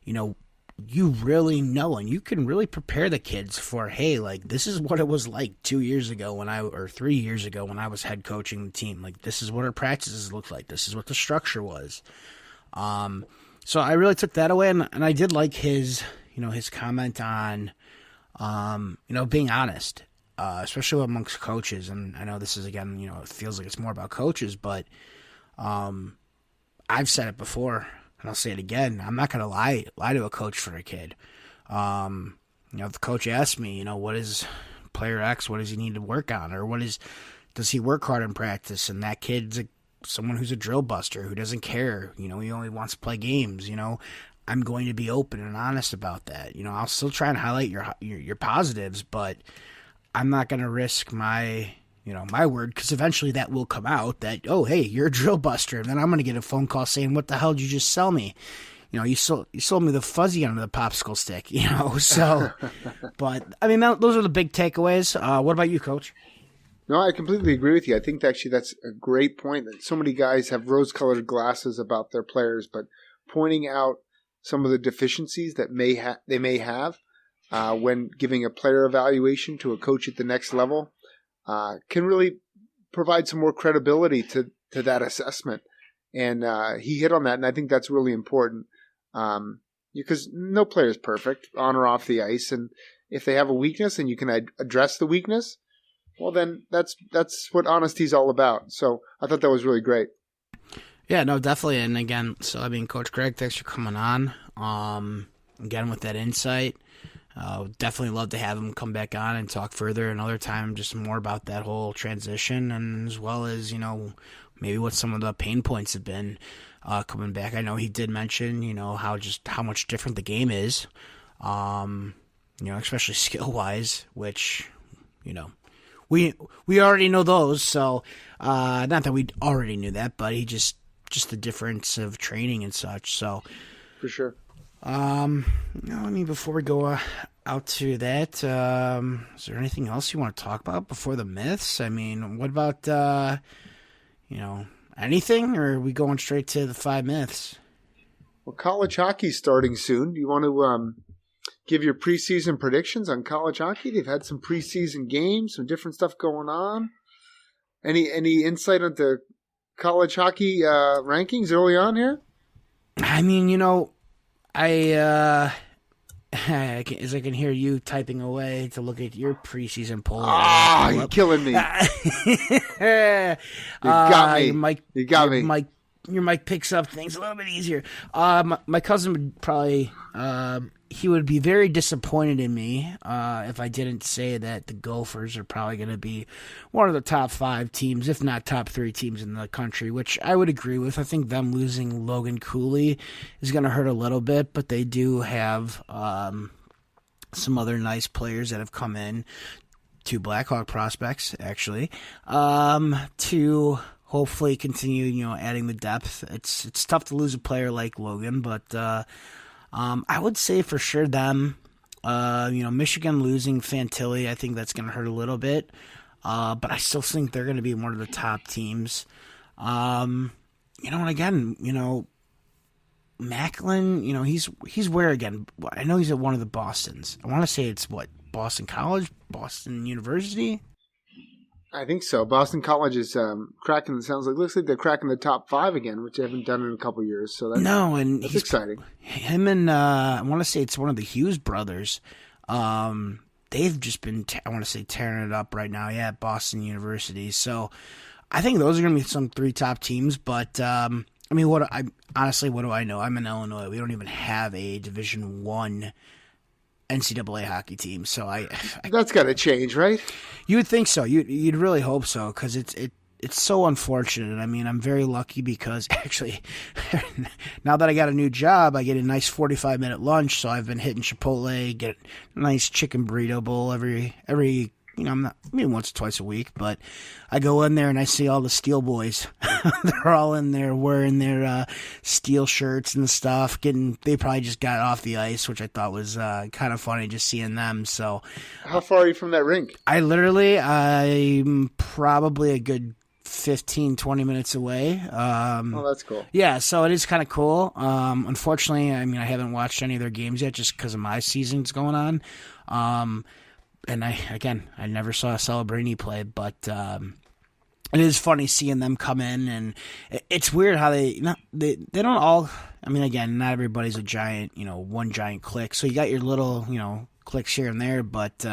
you really know, and you can really prepare the kids for, hey, like, this is what it was like 2 years ago or 3 years ago when I was head coaching the team. Like, this is what our practices looked like. This is what the structure was. So I really took that away, and I did like his comment on, being honest, especially amongst coaches. And I know this is, again, it feels like it's more about coaches, but I've said it before. And I'll say it again, I'm not going to lie to a coach for a kid. If the coach asks me, what is player X, what does he need to work on? Or does he work hard in practice? And that kid's someone who's a drill buster, who doesn't care. He only wants to play games. I'm going to be open and honest about that. I'll still try and highlight your positives, but I'm not going to risk my word, because eventually that will come out that, oh, hey, you're a drill buster. And then I'm going to get a phone call saying, what the hell did you just sell me? You sold me the fuzzy under the popsicle stick, so, but I mean, those are the big takeaways. What about you, Coach? No, I completely agree with you. I think actually that's a great point, that so many guys have rose-colored glasses about their players, but pointing out some of the deficiencies that they may have when giving a player evaluation to a coach at the next level can really provide some more credibility to that assessment. And he hit on that, and I think that's really important because no player is perfect on or off the ice. And if they have a weakness and you can address the weakness, well, then that's what honesty is all about. So I thought that was really great. Yeah, no, definitely. And again, Coach Greg, thanks for coming on. Again, with that insight. Definitely love to have him come back on and talk further another time, just more about that whole transition, and as well as, maybe what some of the pain points have been coming back. I know he did mention, how much different the game is, especially skill-wise, which, we already know those. So, not that we already knew that, but he just the difference of training and such. So, for sure. Before we go out to that, is there anything else you want to talk about before the myths? I mean, what about, anything, or are we going straight to the 5 myths? Well, college hockey's starting soon. Do you want to give your preseason predictions on college hockey? They've had some preseason games, some different stuff going on. Any insight into college hockey rankings early on here? I mean, as I can hear you typing away to look at your preseason poll. You're killing me. You got me. You got me. Your mic picks up things a little bit easier. My cousin would probably he would be very disappointed in me if I didn't say that the Gophers are probably going to be one of the top 5 teams, if not top 3 teams in the country, which I would agree with. I think them losing Logan Cooley is going to hurt a little bit, but they do have some other nice players that have come in, 2 Blackhawk prospects, actually, to hopefully continue, adding the depth. It's tough to lose a player like Logan, but I would say for sure them. Michigan losing Fantilli, I think that's going to hurt a little bit, but I still think they're going to be one of the top teams. And again, Macklin, he's where again? I know he's at one of the Bostons. I want to say it's Boston College, Boston University. I think so. Boston College is cracking. Looks like they're cracking the top 5 again, which they haven't done in a couple years. So that's exciting. Him and I want to say it's one of the Hughes brothers. They've just been I want to say tearing it up right now. Yeah, at Boston University. So I think those are going to be some 3 top teams. But what do I know? I'm in Illinois. We don't even have a Division I NCAA hockey team, so that's got to change, right? You would think so. You'd really hope so, because it's so unfortunate. I mean, I'm very lucky because actually, now that I got a new job, I get a nice 45-minute lunch. So I've been hitting Chipotle, get a nice chicken burrito bowl every. Once or twice a week, but I go in there and I see all the Steel boys. They're all in there wearing their Steel shirts and stuff. They probably just got off the ice, which I thought was kind of funny just seeing them. So, how far are you from that rink? I'm probably a good 15, 20 minutes away. That's cool. Yeah, so it is kind of cool. Unfortunately, I haven't watched any of their games yet just because of my season's going on. And I never saw Celebrini play, but it is funny seeing them come in, and it's weird how they don't all. Not everybody's a giant, one giant clique. So you got your little, cliques here and there, but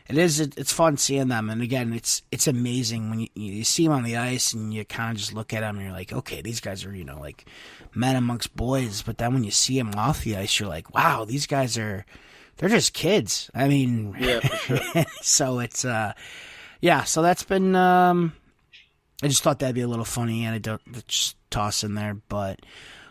it's fun seeing them. And again, it's amazing when you see them on the ice and you kind of just look at them and you're like, okay, these guys are like men amongst boys. But then when you see them off the ice, you're like, wow, these guys are. They're just kids. Yeah, for sure. So it's, so that's been, I just thought that'd be a little funny anecdote to just toss in there. But,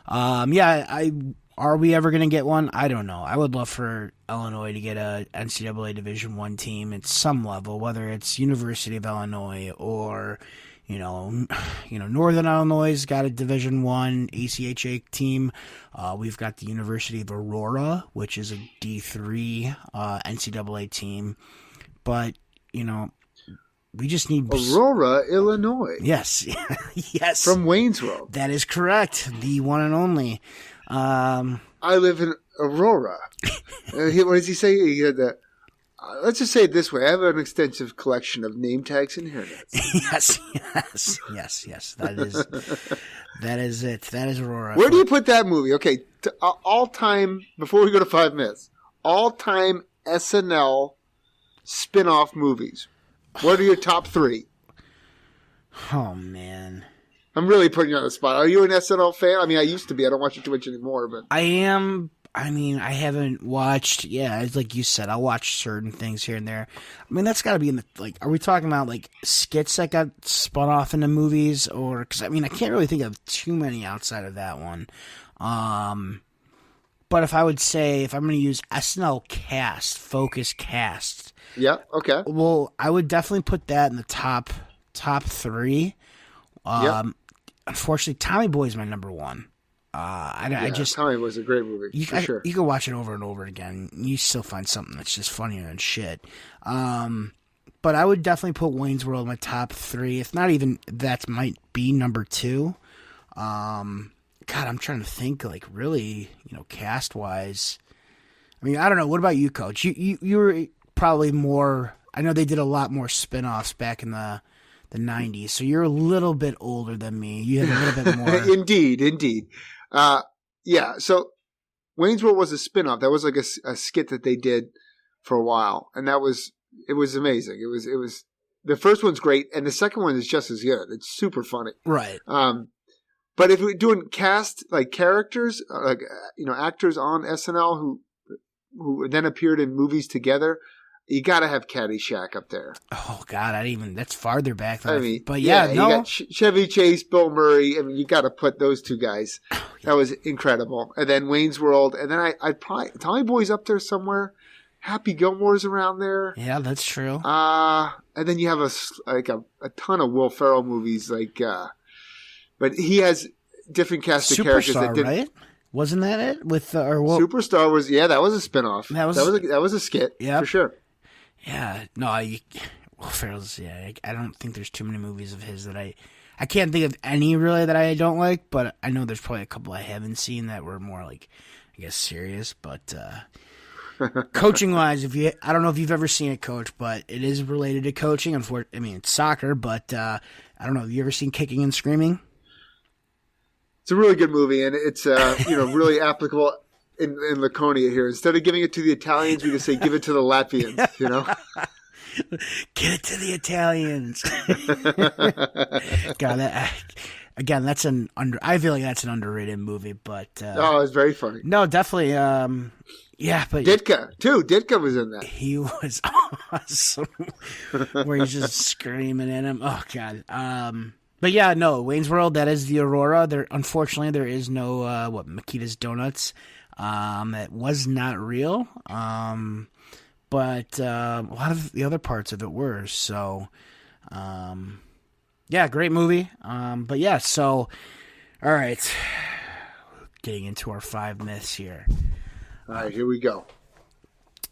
are we ever going to get one? I don't know. I would love for Illinois to get a NCAA Division I team at some level, whether it's University of Illinois or, Northern Illinois has got a Division I ACHA team. We've got the University of Aurora, which is a D3 NCAA team. But, we just need... Aurora, Illinois. Yes. Yes. From Waynesville. That is correct. The one and only. I live in Aurora. What does he say? He had that... let's just say it this way. I have an extensive collection of name tags and hairnets. Yes. That is it. That is Aurora. Where do you put that movie? Okay, all time, before we go to 5 minutes, all time SNL spin-off movies. What are your top 3? Oh, man. I'm really putting you on the spot. Are you an SNL fan? I used to be. I don't watch it too much anymore, but I am. I haven't watched, it's like you said, I'll watch certain things here and there. That's got to be in the, are we talking about, skits that got spun off into movies? Or, because, I can't really think of too many outside of that one. But if I would say, if I'm going to use SNL cast, focus cast. Yeah, okay. Well, I would definitely put that in the top 3. Unfortunately, Tommy Boy is my number 1. Tommy was a great movie. For sure. You can watch it over and over again. You still find something that's just funnier than shit. But I would definitely put Wayne's World in my top 3. If not even that, might be number 2. I'm trying to think, really, cast wise. I don't know. What about you, Coach? You were probably more. I know they did a lot more spin-offs back in the the 90s. So you're a little bit older than me. You have a little bit more. Indeed. Yeah. So Wayne's World was a spinoff. That was like a skit that they did for a while, and it was amazing. It was the first one's great, and the second one is just as good. It's super funny. Right. But if we're doing cast like characters, actors on SNL who then appeared in movies together, you got to have Caddyshack up there. Oh God, that's farther back than but you got Chevy Chase, Bill Murray. I mean, you got to put those two guys. Oh, yeah. That was incredible. And then Wayne's World, and then I'd probably Tommy Boy's up there somewhere. Happy Gilmore's around there. Yeah, that's true. And then you have a ton of Will Ferrell movies, but he has different cast of characters. Superstar, right? Wasn't that it? Superstar was that was a spinoff. That was a skit. Yeah, for sure. Yeah, no, Will Ferrell's. Yeah, I don't think there's too many movies of his that I can't think of any really that I don't like. But I know there's probably a couple I haven't seen that were more like, I guess, serious. But coaching wise, I don't know if you've ever seen it, Coach, but it is related to coaching. Unfortunately, it's soccer, but I don't know. Have you ever seen Kicking and Screaming? It's a really good movie, and it's really applicable in Laconia here. Instead of giving it to the Italians, we just say give it to the Latvians. Give it to the Italians. God, that's I feel like that's an underrated movie, but it's very funny. No, definitely. Yeah, but Ditka was in that. He was awesome. Where he's just screaming at him. Oh God. But yeah, no, Wayne's World, that is the Aurora. Unfortunately, there is no, Makita's Donuts. That was not real. But a lot of the other parts of it were. So, yeah, great movie. But yeah, so, all right. Getting into our 5 myths here. All right, here we go.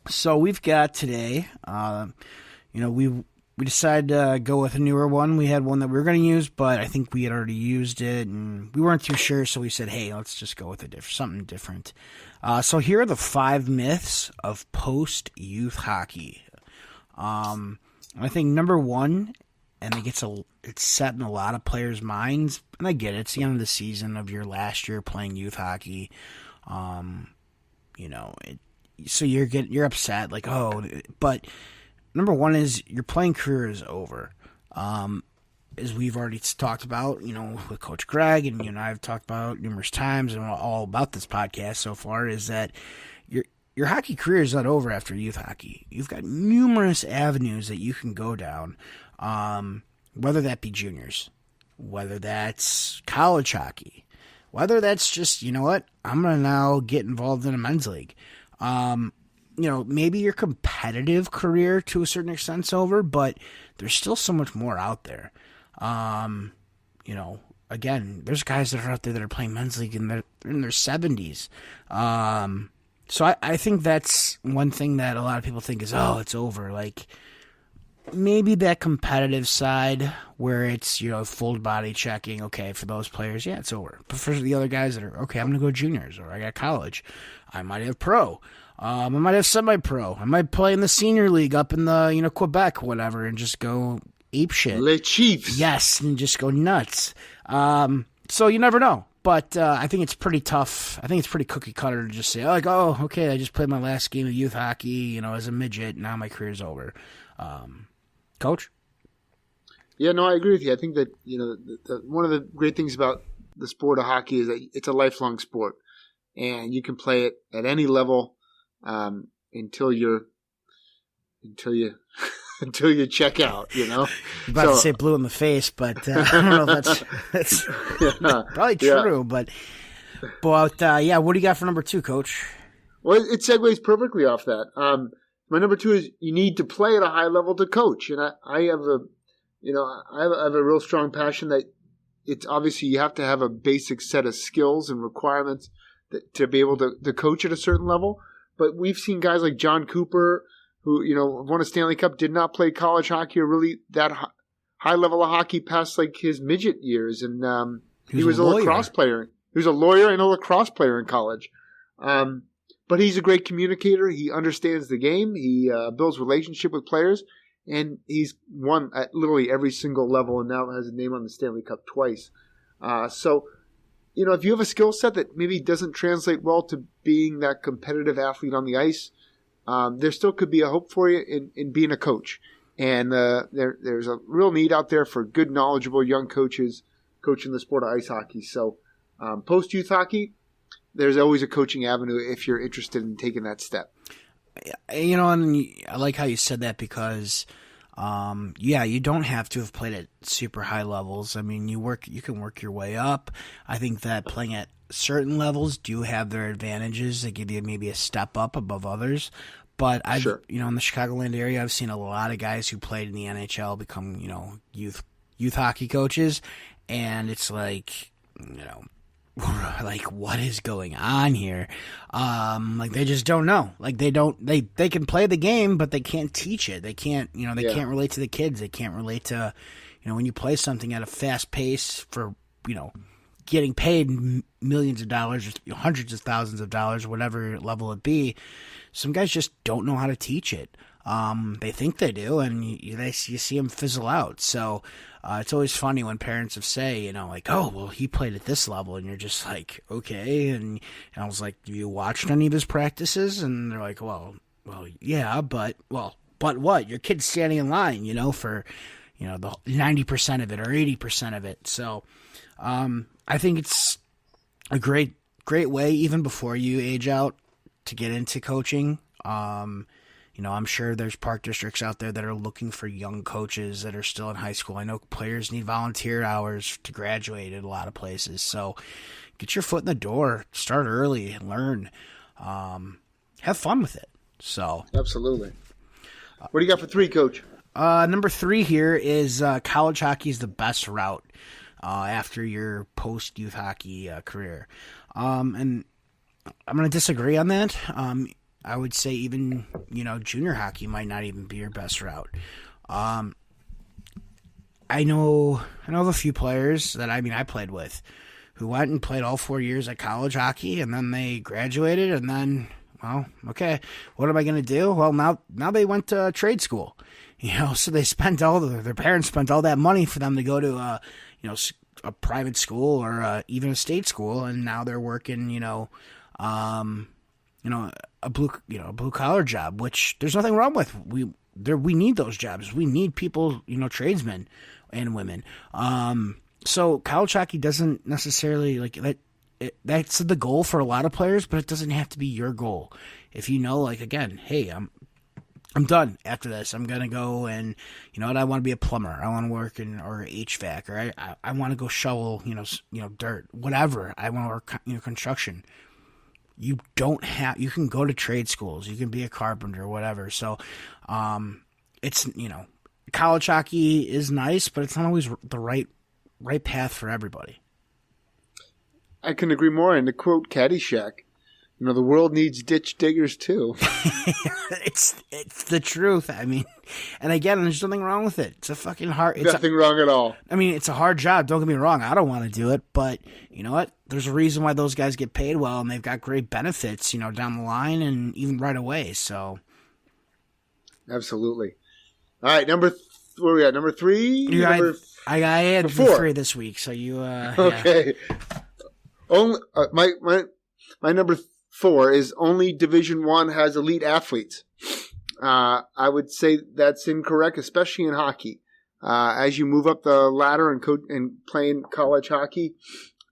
So we've got today, we decided to go with a newer one. We had one that we were going to use, but I think we had already used it, and we weren't too sure, so we said, hey, let's just go with something different. So here are the 5 myths of post-youth hockey. I think number 1, and it's set in a lot of players' minds, and I get it, it's the end of the season of your last year playing youth hockey. So you're upset, like, but number 1 is your playing career is over. As we've already talked about, with Coach Greg, and you and I have talked about numerous times, and all about this podcast so far, is that your hockey career is not over after youth hockey. You've got numerous avenues that you can go down, whether that be juniors, whether that's college hockey, whether that's just, I'm going to now get involved in a men's league. Maybe your competitive career to a certain extent's over, but there's still so much more out there. Again, there's guys that are out there that are playing men's league and they're in their 70s. So I think that's one thing that a lot of people think is, it's over. Like, maybe that competitive side where it's, full body checking, okay, for those players, yeah, it's over. But for the other guys that are, okay, I'm going to go juniors, or I got college, I might have pro. I might have semi-pro. I might play in the senior league up in the, Quebec, whatever, and just go ape shit. Les Chiefs. Yes, and just go nuts. So you never know. But I think it's pretty tough. I think it's pretty cookie cutter to just say, okay, I just played my last game of youth hockey, as a midget. Now my career's over. Coach? Yeah, no, I agree with you. I think that, one of the great things about the sport of hockey is that it's a lifelong sport. And you can play it at any level until you check out, I'm about to say blue in the face, but I don't know if that's probably true. But what do you got for number 2, Coach? Well, it segues perfectly off that. My number 2 is you need to play at a high level to coach, and I have a real strong passion that it's obviously you have to have a basic set of skills and requirements to be able to coach at a certain level. But we've seen guys like John Cooper, who, won a Stanley Cup, did not play college hockey or really that high level of hockey past like his midget years. And he was a lacrosse player. He was a lawyer and a lacrosse player in college. But he's a great communicator. He understands the game. He builds relationship with players. and he's won at literally every single level, and now has a name on the Stanley Cup twice. So, if you have a skill set that maybe doesn't translate well to being that competitive athlete on the ice, there still could be a hope for you in being a coach. And there's a real need out there for good, knowledgeable young coaches coaching the sport of ice hockey. So post-youth hockey, there's always a coaching avenue if you're interested in taking that step. And I like how you said that because, you don't have to have played at super high levels. I mean, you can work your way up. I think that playing at certain levels do have their advantages. They give you maybe a step up above others. But in the Chicagoland area, I've seen a lot of guys who played in the NHL become, youth hockey coaches, and it's like, like what is going on here? Like they just don't know. Like they can play the game, but they can't teach it. They can't, can't relate to the kids. They can't relate to, when you play something at a fast pace for, getting paid millions of dollars, hundreds of thousands of dollars, whatever level it be. Some guys just don't know how to teach it. They think they do, and you see them fizzle out. So it's always funny when parents have say, like, oh, well, he played at this level, and you're just like, okay. And I was like, have you watched any of his practices? And they're like, well, yeah, but what? Your kid's standing in line, for, the 90% of it or 80% of it. So I think it's a great way, even before you age out, to get into coaching. I'm sure there's park districts out there that are looking for young coaches that are still in high school. I know players need volunteer hours to graduate at a lot of places. So get your foot in the door, start early, and learn. Have fun with it. So absolutely. What do you got for 3, Coach? Number 3 here is college hockey is the best route after your post-youth hockey career. And I'm going to disagree on that. I would say even, junior hockey might not even be your best route. I know of a few players that I played with who went and played all 4 years at college hockey, and then they graduated, and then, well, okay, what am I going to do? Well, now they went to trade school, so they spent their parents spent all that money for them to go to, a private school or even a state school, and now they're working, a blue collar job, which there's nothing wrong with. We need those jobs. We need people, tradesmen and women. So college hockey doesn't necessarily that's the goal for a lot of players, but it doesn't have to be your goal. If again, hey, I'm done after this. I'm gonna go and I want to be a plumber. I want to work or HVAC, or I want to go shovel dirt, whatever. I want to work construction. You can go to trade schools. You can be a carpenter, whatever. So, it's college hockey is nice, but it's not always the right path for everybody. I can agree more. And to quote Caddyshack, the world needs ditch diggers too. It's the truth. And again, there's nothing wrong with it. It's a fucking hard. Nothing wrong at all. It's a hard job. Don't get me wrong. I don't want to do it, but you know what? There's a reason why those guys get paid well, and they've got great benefits, down the line and even right away. So, absolutely. All right, where are we at? Number 3. I had 3 this week. So you. Okay. Yeah. Only my number 4 is only Division I has elite athletes. I would say that's incorrect, especially in hockey. As you move up the ladder and playing college hockey,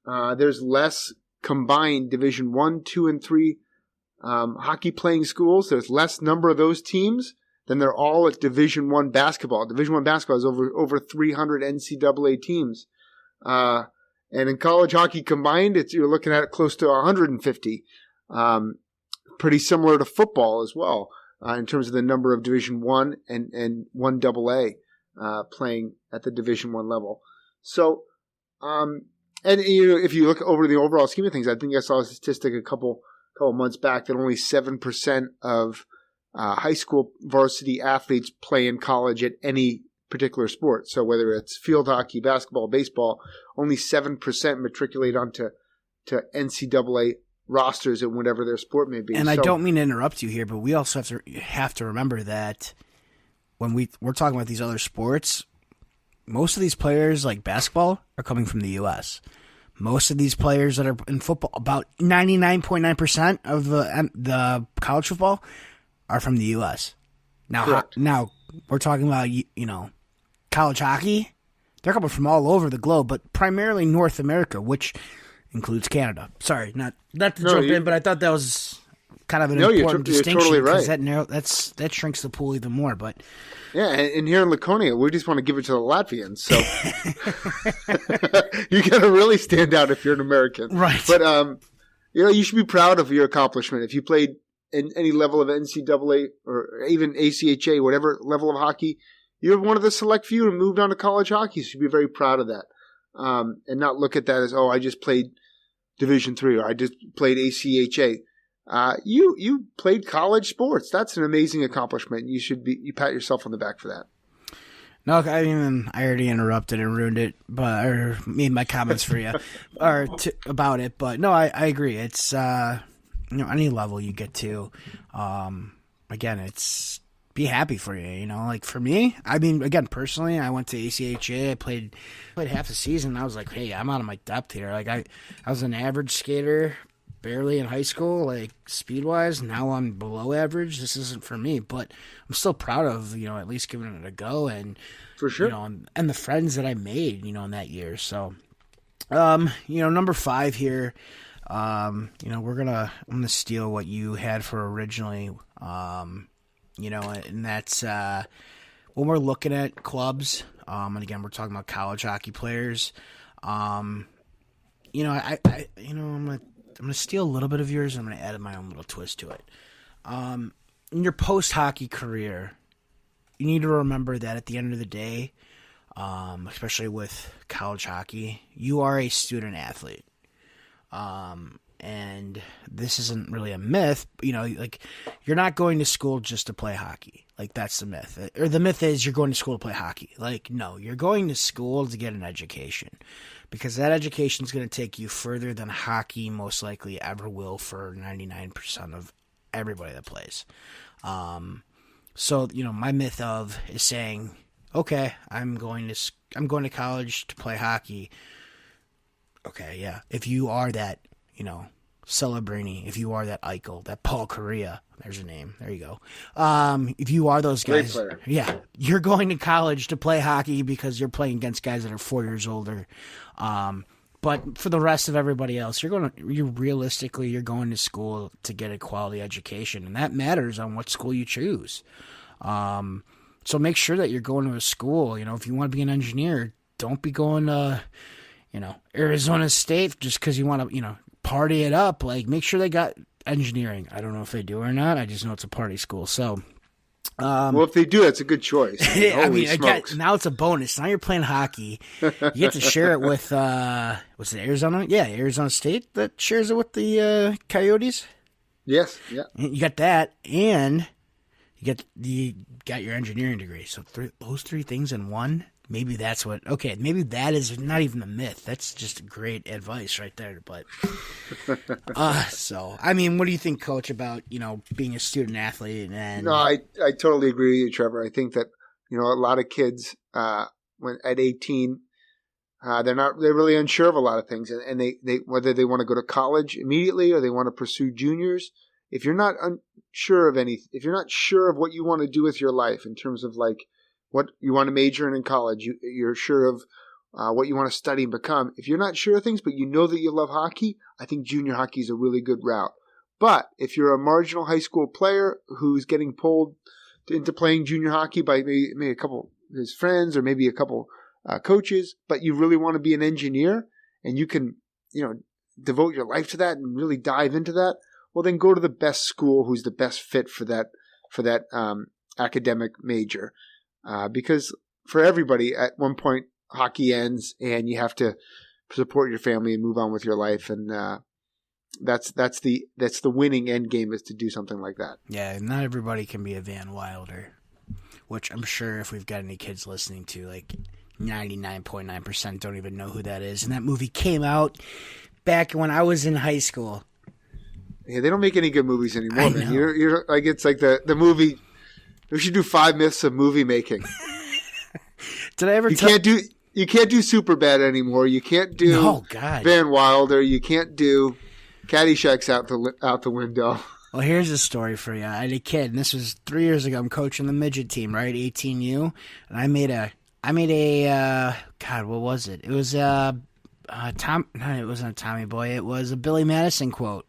there's less combined Division I, 2, and 3 hockey playing schools. There's less number of those teams than they're all at Division I basketball. Division I basketball is over 300 NCAA teams. And in college hockey combined, you're looking at close to 150. Pretty similar to football as well, in terms of the number of Division I and 1AA playing at the Division I level. So, if you look over the overall scheme of things, I think I saw a statistic a couple months back that only 7% of high school varsity athletes play in college at any particular sport. So whether it's field hockey, basketball, baseball, only 7% matriculate onto NCAA rosters in whatever their sport may be. And I don't mean to interrupt you here, but we also have to remember that when we're talking about these other sports, most of these players, like basketball, are coming from the U.S. Most of these players that are in football, about 99.9% of the college football, are from the U.S. Now we're talking about, college hockey. They're coming from all over the globe, but primarily North America, which includes Canada. Sorry, not to jump in, but I thought that was kind of an important distinction. You're totally right. That shrinks the pool even more. But yeah, and here in Laconia, we just want to give it to the Latvians. So you got to really stand out if you're an American, right? But you should be proud of your accomplishment. If you played in any level of NCAA or even ACHA, whatever level of hockey, you're one of the select few who moved on to college hockey. So you should be very proud of that, and not look at that as, I just played Division III or I just played ACHA. You played college sports. That's an amazing accomplishment. You pat yourself on the back for that. No, I already interrupted and ruined it, or made my comments for you, about it. But no, I agree. It's any level you get to, again, it's be happy for you. Like for me, again, personally, I went to ACHA. I played half the season. I was like, hey, I'm out of my depth here. Like I was an average skater. Barely in high school, like speed-wise. Now I'm below average. This isn't for me, but I'm still proud of, at least giving it a go. And, for sure. And the friends that I made, in that year. So, number 5 here, I'm going to steal what you had for originally, and that's when we're looking at clubs, and again, we're talking about college hockey players, I'm going to steal a little bit of yours, and I'm going to add my own little twist to it. In your post-hockey career, you need to remember that at the end of the day, especially with college hockey, you are a student athlete. And this isn't really a myth, like you're not going to school just to play hockey. Like that's the myth. Or the myth is you're going to school to play hockey. Like, no, you're going to school to get an education. Because that education is going to take you further than hockey most likely ever will for 99% of everybody that plays. So, my myth is saying, okay, I'm going to college to play hockey. Okay, yeah. If you are that, Celebrini, if you are that Eichel, that Paul Correa, there's a name. There you go. If you are those guys, yeah, you're going to college to play hockey because you're playing against guys that are 4 years older. But for the rest of everybody else, you're going to school to get a quality education, and that matters on what school you choose. So make sure that you're going to a school. If you want to be an engineer, don't be going to, Arizona State just because you want to, party it up. Like, make sure they got engineering. I don't know if they do or not. I just know it's a party school. So, well, if they do, that's a good choice. Again, now it's a bonus. Now you're playing hockey. You get to share it with, was it Arizona? Yeah, Arizona State that shares it with the Coyotes. Yes, yeah. You got that, and you got your engineering degree. So those 3 things in one. Maybe that's maybe that is not even a myth. That's just great advice right there. But, what do you think, Coach, about, being a student athlete? And no, I totally agree with you, Trevor. I think that, a lot of kids, when at 18, they're really unsure of a lot of things, and they whether they want to go to college immediately or they want to pursue juniors. If you're not unsure of if you're not sure of what you want to do with your life in terms of like, what you want to major in college, you're sure of what you want to study and become. If you're not sure of things, but you know that you love hockey, I think junior hockey is a really good route. But if you're a marginal high school player who's getting pulled into playing junior hockey by maybe a couple of his friends or maybe a couple coaches, but you really want to be an engineer and you can, devote your life to that and really dive into that, well, then go to the best school who's the best fit for that academic major. Because for everybody, at one point, hockey ends, and you have to support your family and move on with your life, and that's the winning end game, is to do something like that. Yeah, not everybody can be a Van Wilder, which I'm sure if we've got any kids listening to, like 99.9% don't even know who that is. And that movie came out back when I was in high school. Yeah, they don't make any good movies anymore, man. You're like, it's like the movie We should do 5 myths of movie making. Did I ever? You can't do Superbad anymore. You can't do Van Wilder. You can't do Caddyshack's out the window. Well, here's a story for you. I had a kid, and this was 3 years ago. I'm coaching the midget team, right, 18U, and I made a God, what was it? It was Tom. No, it wasn't a Tommy Boy. It was a Billy Madison quote.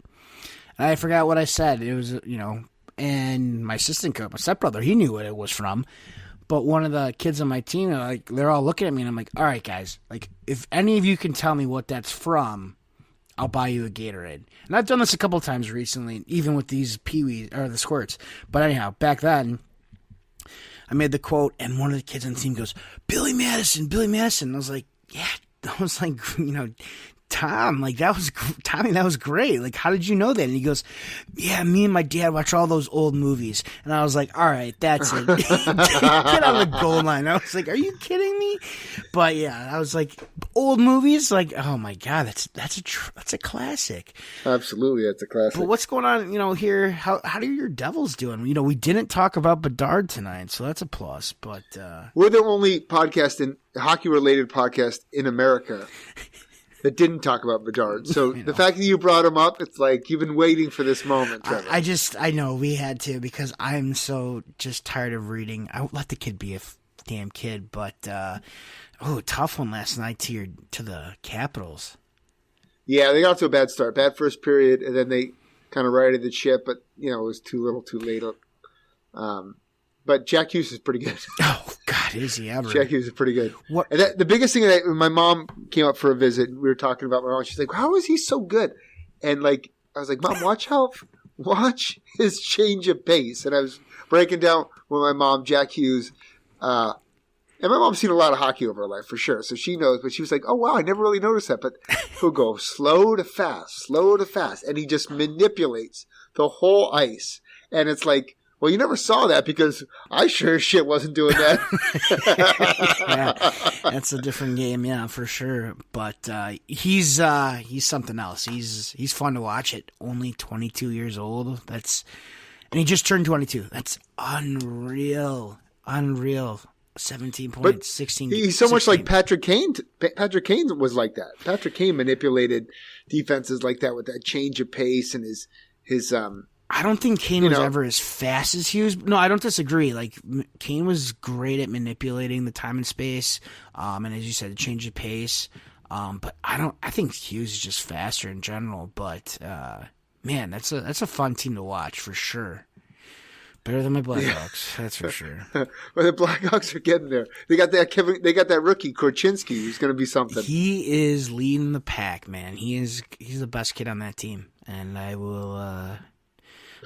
And I forgot what I said. It was, and my assistant coach, my stepbrother, he knew what it was from. But one of the kids on my team, they're all looking at me, and I'm like, all right, guys, if any of you can tell me what that's from, I'll buy you a Gatorade. And I've done this a couple times recently, even with these Pee-wees, or the squirts. But anyhow, back then, I made the quote, and one of the kids on the team goes, Billy Madison. And I was like, yeah. I was like, Tom, Tommy, that was great. How did you know that? And he goes, yeah, me and my dad watch all those old movies. And I was like, all right, that's it. Get on the goal line. I was like, are you kidding me? But yeah, I was like, old movies, oh my God, that's a classic. Absolutely, that's a classic. But what's going on, here? How are your Devils doing? We didn't talk about Bedard tonight, so that's a plus. But we're the only hockey-related podcast in America that didn't talk about Bedard. So the fact that you brought him up, it's like you've been waiting for this moment, Trevor. I know we had to, because I'm so just tired of reading. I let the kid be a damn kid, but tough one last night to the Capitals. Yeah, they got to a bad start, bad first period, and then they kind of righted the ship, but it was too little, too late. But Jack Hughes is pretty good. Oh God, is he ever? Jack Hughes is pretty good. What? And the biggest thing when my mom came up for a visit, we were talking about my mom. She's like, "How is he so good?" And I was like, "Mom, watch his change of pace." And I was breaking down with my mom, Jack Hughes, and my mom's seen a lot of hockey over her life for sure, so she knows. But she was like, "Oh wow, I never really noticed that." But he'll go slow to fast, and he just manipulates the whole ice, and it's like. Well, you never saw that because I sure as shit wasn't doing that. Yeah, that's a different game, yeah, for sure. But he's something else. He's fun to watch. At only 22 years old, and he just turned 22. That's unreal. 17 points, 16. He's so much like Patrick Kane. Patrick Kane was like that. Patrick Kane manipulated defenses like that with that change of pace and his. I don't think Kane was ever as fast as Hughes. No, I don't disagree. Kane was great at manipulating the time and space, and as you said, the change of pace. But I think Hughes is just faster in general. But man, that's a fun team to watch for sure. Better than my Blackhawks, that's for sure. Well, the Blackhawks are getting there. They got that rookie Korchinski, who's going to be something. He is leading the pack, man. He's the best kid on that team, and I will.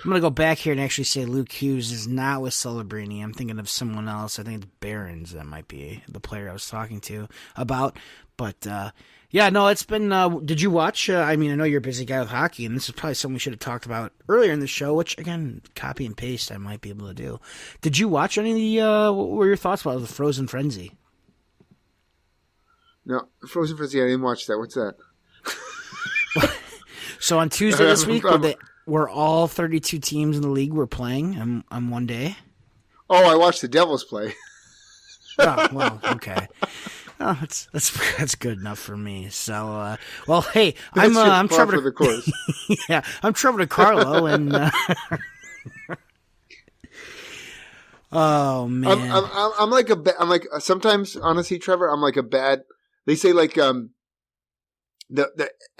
I'm going to go back here and actually say Luke Hughes is not with Celebrini. I'm thinking of someone else. I think it's Barons that might be the player I was talking to about. But, yeah, no, it's been did you watch? I know you're a busy guy with hockey, and this is probably something we should have talked about earlier in the show, which, again, copy and paste I might be able to do. Did you watch any of the what were your thoughts about the Frozen Frenzy? No, Frozen Frenzy, I didn't watch that. What's that? So on Tuesday this week, were all 32 teams in the league were playing on one day? Oh, I watched the Devils play. Oh, well, okay. Oh, that's good enough for me. So, well, hey, I'm Trevor. The course. Yeah, I'm Trevor DiCarlo, and oh man, I'm like sometimes, honestly, Trevor, I'm like a bad. They say the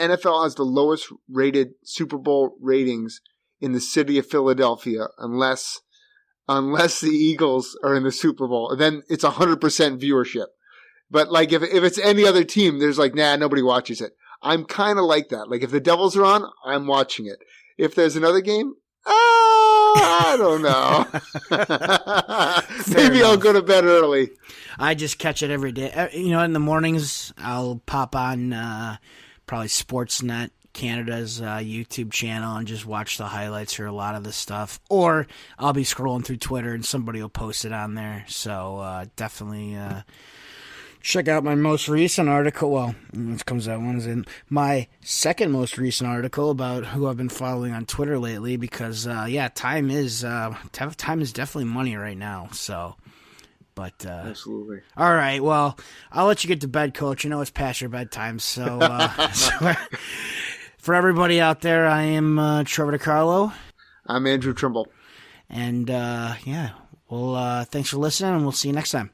NFL has the lowest rated Super Bowl ratings in the city of Philadelphia, unless the Eagles are in the Super Bowl, and then it's 100% viewership. But if it's any other team, there's nobody watches it. I'm kind of like that. If the Devils are on, I'm watching it. If there's another game, I don't know. Maybe I'll go to bed early. I just catch it every day. In the mornings, I'll pop on probably Sportsnet Canada's YouTube channel and just watch the highlights for a lot of the stuff. Or I'll be scrolling through Twitter and somebody will post it on there. So definitely check out my most recent article. Well, it comes out Wednesday. My second most recent article about who I've been following on Twitter lately, because time is definitely money right now. So, but Absolutely. All right. Well, I'll let you get to bed, Coach. You know it's past your bedtime. So, for everybody out there, I am Trevor DiCarlo. I'm Andrew Trimble. And, well, thanks for listening, and we'll see you next time.